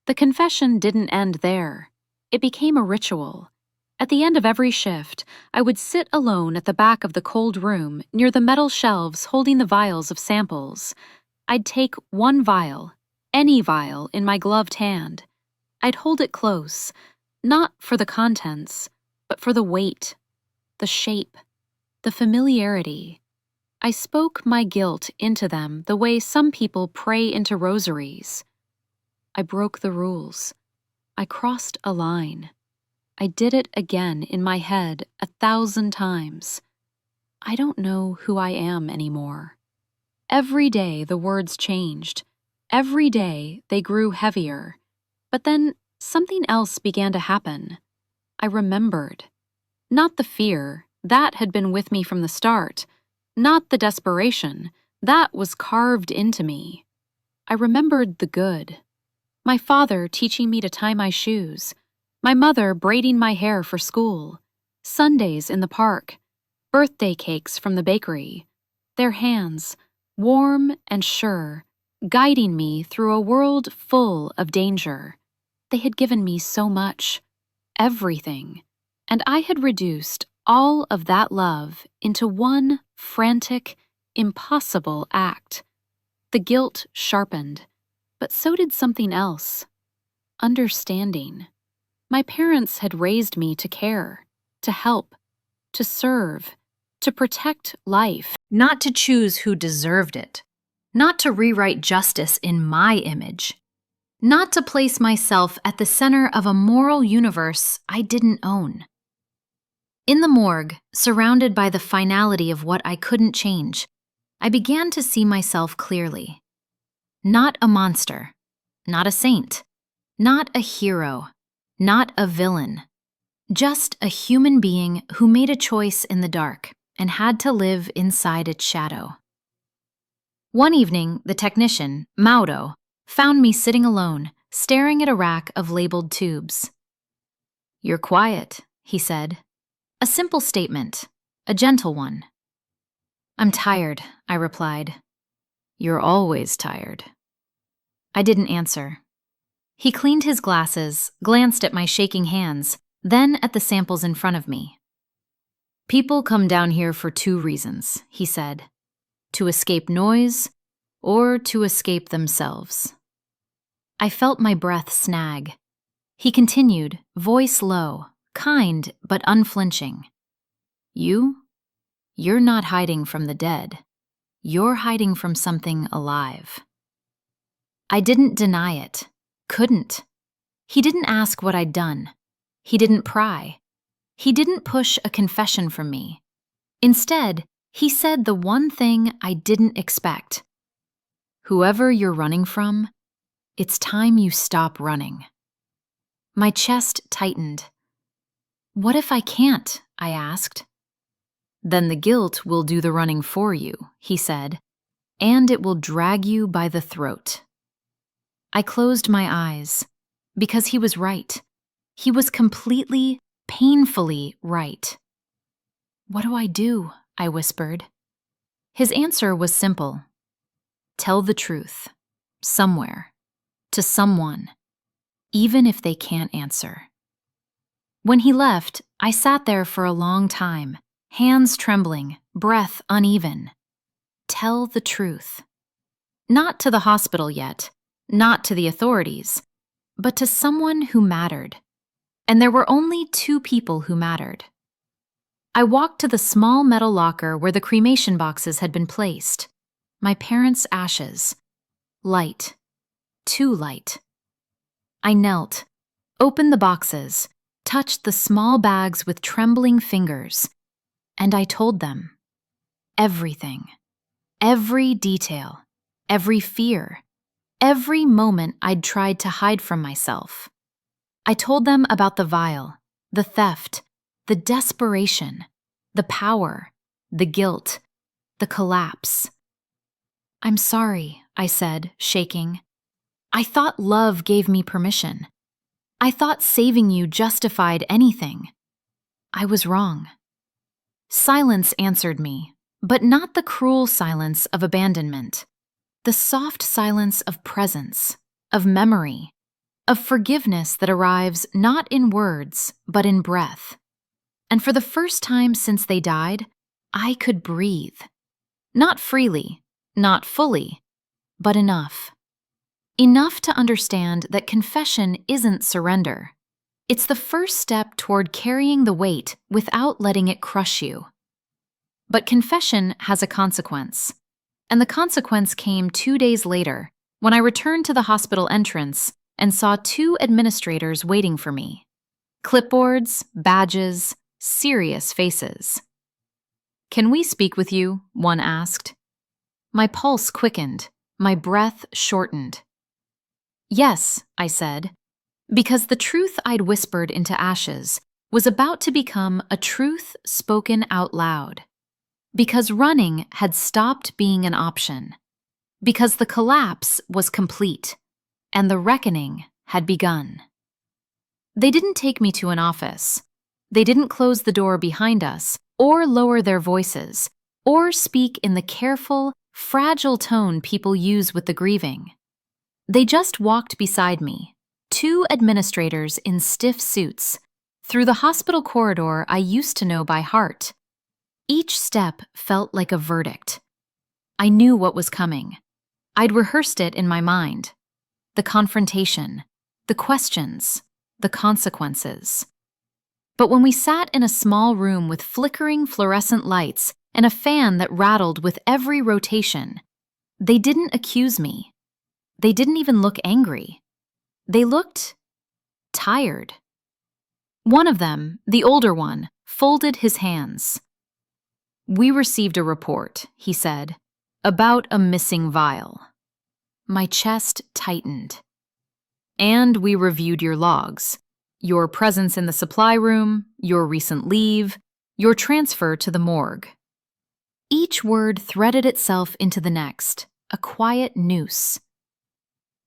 The confession didn't end there. It became a ritual. At the end of every shift, I would sit alone at the back of the cold room near the metal shelves holding the vials of samples. I'd take one vial, any vial, in my gloved hand. I'd hold it close, not for the contents, but for the weight, the shape, the familiarity. I spoke my guilt into them the way some people pray into rosaries. I broke the rules. I crossed a line. I did it again in my head 1,000 times. I don't know who I am anymore. Every day the words changed. Every day they grew heavier. But then something else began to happen. I remembered. Not the fear, that had been with me from the start. Not the desperation, that was carved into me. I remembered the good. My father teaching me to tie my shoes. My mother braiding my hair for school. Sundays in the park. Birthday cakes from the bakery. Their hands, warm and sure, guiding me through a world full of danger. They had given me so much. Everything. And I had reduced all of that love into one frantic, impossible act. The guilt sharpened, but so did something else. Understanding. My parents had raised me to care, to help, to serve, to protect life. Not to choose who deserved it. Not to rewrite justice in my image. not to place myself at the center of a moral universe I didn't own. In the morgue, surrounded by the finality of what I couldn't change, I began to see myself clearly. Not a monster, not a saint, not a hero, not a villain, just a human being who made a choice in the dark and had to live inside its shadow. One evening, the technician, Mauro, found me sitting alone, staring at a rack of labeled tubes. "You're quiet," he said. A simple statement, a gentle one. "I'm tired," I replied. "You're always tired." I didn't answer. He cleaned his glasses, glanced at my shaking hands, then at the samples in front of me. "People come down here for 2 reasons," he said. "To escape noise or to escape themselves." I felt my breath snag. He continued, voice low, kind but unflinching. You're not hiding from the dead. You're hiding from something alive." I didn't deny it. Couldn't. He didn't ask what I'd done. He didn't pry. He didn't push a confession from me. Instead, he said the one thing I didn't expect. "Whoever you're running from, it's time you stop running." My chest tightened. "What if I can't?" I asked. "Then the guilt will do the running for you," he said, "and it will drag you by the throat." I closed my eyes, because he was right. He was completely, painfully right. "What do I do?" I whispered. His answer was simple. "Tell the truth. Somewhere. To someone. Even if they can't answer." When he left, I sat there for a long time, hands trembling, breath uneven. Tell the truth. Not to the hospital yet, not to the authorities, but to someone who mattered. And there were only 2 people who mattered. I walked to the small metal locker where the cremation boxes had been placed. My parents' ashes. Light. Too light. I knelt, opened the boxes, touched the small bags with trembling fingers, and I told them. Everything. Every detail. Every fear. Every moment I'd tried to hide from myself. I told them about the vial, the theft, the desperation, the power, the guilt, the collapse. "I'm sorry," I said, shaking. "I thought love gave me permission. I thought saving you justified anything. I was wrong." Silence answered me, but not the cruel silence of abandonment. The soft silence of presence, of memory, of forgiveness that arrives not in words, but in breath. And for the first time since they died, I could breathe. Not freely, not fully, but enough. Enough to understand that confession isn't surrender. It's the first step toward carrying the weight without letting it crush you. But confession has a consequence. And the consequence came 2 days later, when I returned to the hospital entrance and saw 2 administrators waiting for me. Clipboards, badges, serious faces. "Can we speak with you?" one asked. My pulse quickened, my breath shortened. "Yes," I said, because the truth I'd whispered into ashes was about to become a truth spoken out loud. Because running had stopped being an option. Because the collapse was complete, and the reckoning had begun. They didn't take me to an office. They didn't close the door behind us, or lower their voices, or speak in the careful, fragile tone people use with the grieving. They just walked beside me, 2 administrators in stiff suits, through the hospital corridor I used to know by heart. Each step felt like a verdict. I knew what was coming. I'd rehearsed it in my mind. The confrontation, the questions, the consequences. But when we sat in a small room with flickering fluorescent lights and a fan that rattled with every rotation, they didn't accuse me. They didn't even look angry. They looked tired. One of them, the older one, folded his hands. "We received a report," he said, "about a missing vial." My chest tightened. "And we reviewed your logs, your presence in the supply room, your recent leave, your transfer to the morgue." Each word threaded itself into the next, a quiet noose.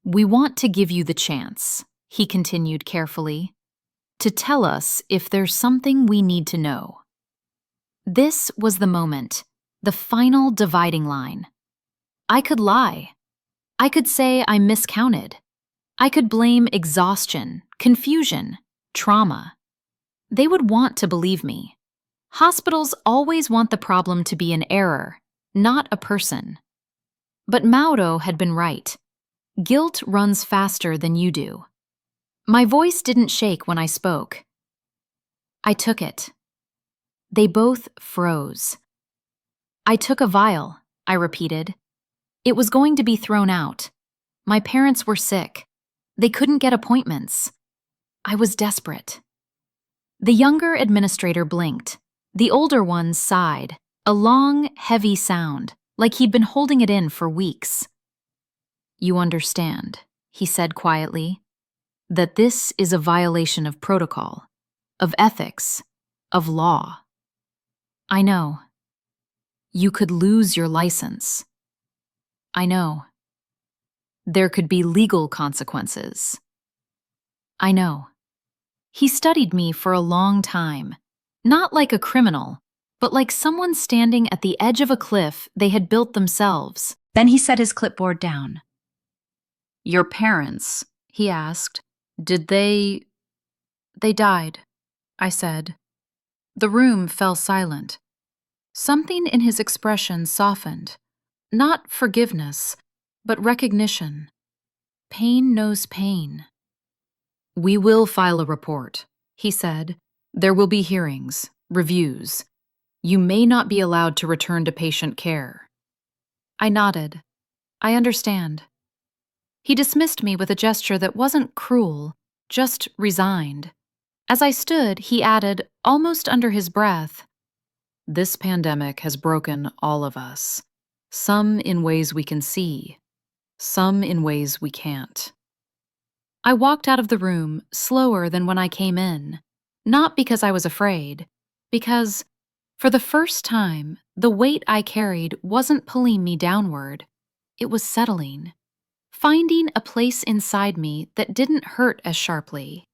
"We want to give you the chance," he continued carefully, "to tell us if there's something we need to know." This was the moment, the final dividing line. I could lie. I could say I miscounted. I could blame exhaustion, confusion, trauma. They would want to believe me. Hospitals always want the problem to be an error, not a person. But Mauro had been right. Guilt runs faster than you do. My voice didn't shake when I spoke. I took it. They both froze. "I took a vial," I repeated. "It was going to be thrown out. My parents were sick. They couldn't get appointments. I was desperate." The younger administrator blinked. The older one sighed, a long, heavy sound, like he'd been holding it in for weeks. "You understand," he said quietly, "that this is a violation of protocol, of ethics, of law." "I know." "You could lose your license." "I know." "There could be legal consequences." "I know." He studied me for a long time, not like a criminal, but like someone standing at the edge of a cliff they had built themselves. Then he set his clipboard down. "Your parents," he asked, "did they died," I said. The room fell silent. Something in his expression softened. Not forgiveness, but recognition. Pain knows pain. "We will file a report," he said. "There will be hearings, reviews. You may not be allowed to return to patient care." I nodded. "I understand." He dismissed me with a gesture that wasn't cruel, just resigned. As I stood, he added, almost under his breath, "This pandemic has broken all of us. Some in ways we can see, some in ways we can't." I walked out of the room slower than when I came in, not because I was afraid, because, for the first time, the weight I carried wasn't pulling me downward. It was settling, finding a place inside me that didn't hurt as sharply.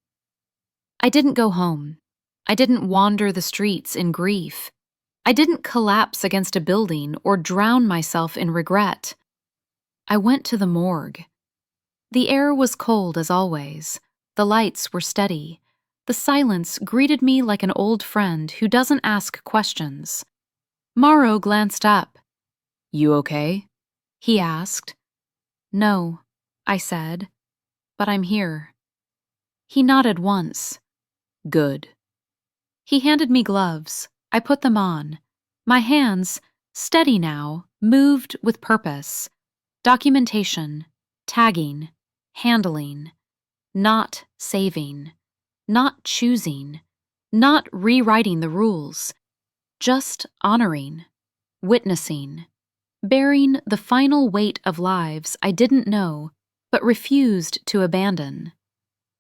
I didn't go home. I didn't wander the streets in grief. I didn't collapse against a building or drown myself in regret. I went to the morgue. The air was cold as always. The lights were steady. The silence greeted me like an old friend who doesn't ask questions. Mauro glanced up. "You okay?" he asked. "No," I said, "but I'm here." He nodded once. "Good." He handed me gloves. I put them on. My hands, steady now, moved with purpose. Documentation, tagging, handling, not saving, not choosing, not rewriting the rules, just honoring, witnessing, bearing the final weight of lives I didn't know but refused to abandon.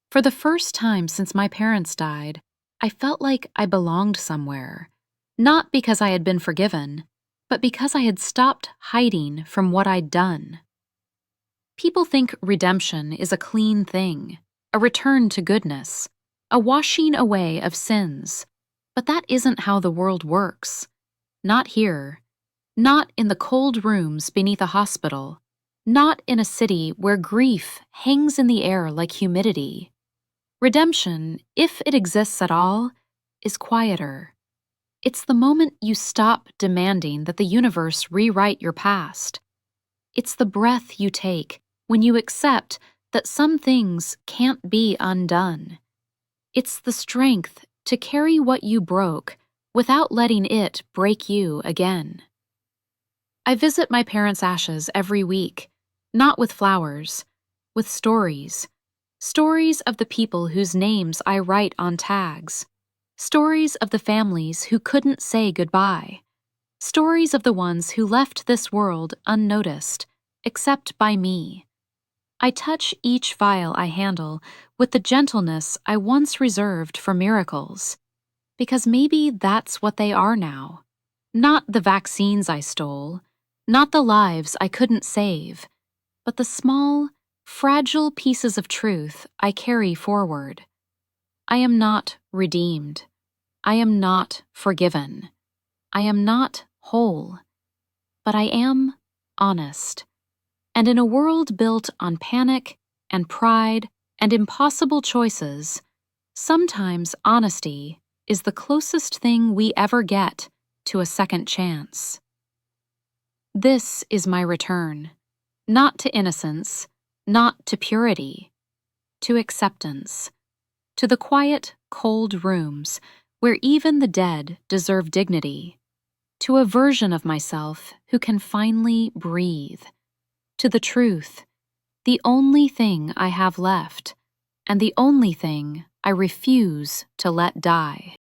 For the first time since my parents died, I felt like I belonged somewhere, not because I had been forgiven, but because I had stopped hiding from what I'd done. People think redemption is a clean thing, a return to goodness, a washing away of sins, but that isn't how the world works. Not here. Not in the cold rooms beneath a hospital. Not in a city where grief hangs in the air like humidity. Redemption, if it exists at all, is quieter. It's the moment you stop demanding that the universe rewrite your past. It's the breath you take when you accept that some things can't be undone. It's the strength to carry what you broke without letting it break you again. I visit my parents' ashes every week, not with flowers, with stories. Stories of the people whose names I write on tags. Stories of the families who couldn't say goodbye. Stories of the ones who left this world unnoticed, except by me. I touch each vial I handle with the gentleness I once reserved for miracles, because maybe that's what they are now. Not the vaccines I stole, not the lives I couldn't save, but the small, fragile pieces of truth I carry forward. I am not redeemed. I am not forgiven. I am not whole. But I am honest. And in a world built on panic and pride and impossible choices, sometimes honesty is the closest thing we ever get to a second chance. This is my return, not to innocence, not to purity, to acceptance, to the quiet, cold rooms where even the dead deserve dignity, to a version of myself who can finally breathe, to the truth, the only thing I have left, and the only thing I refuse to let die.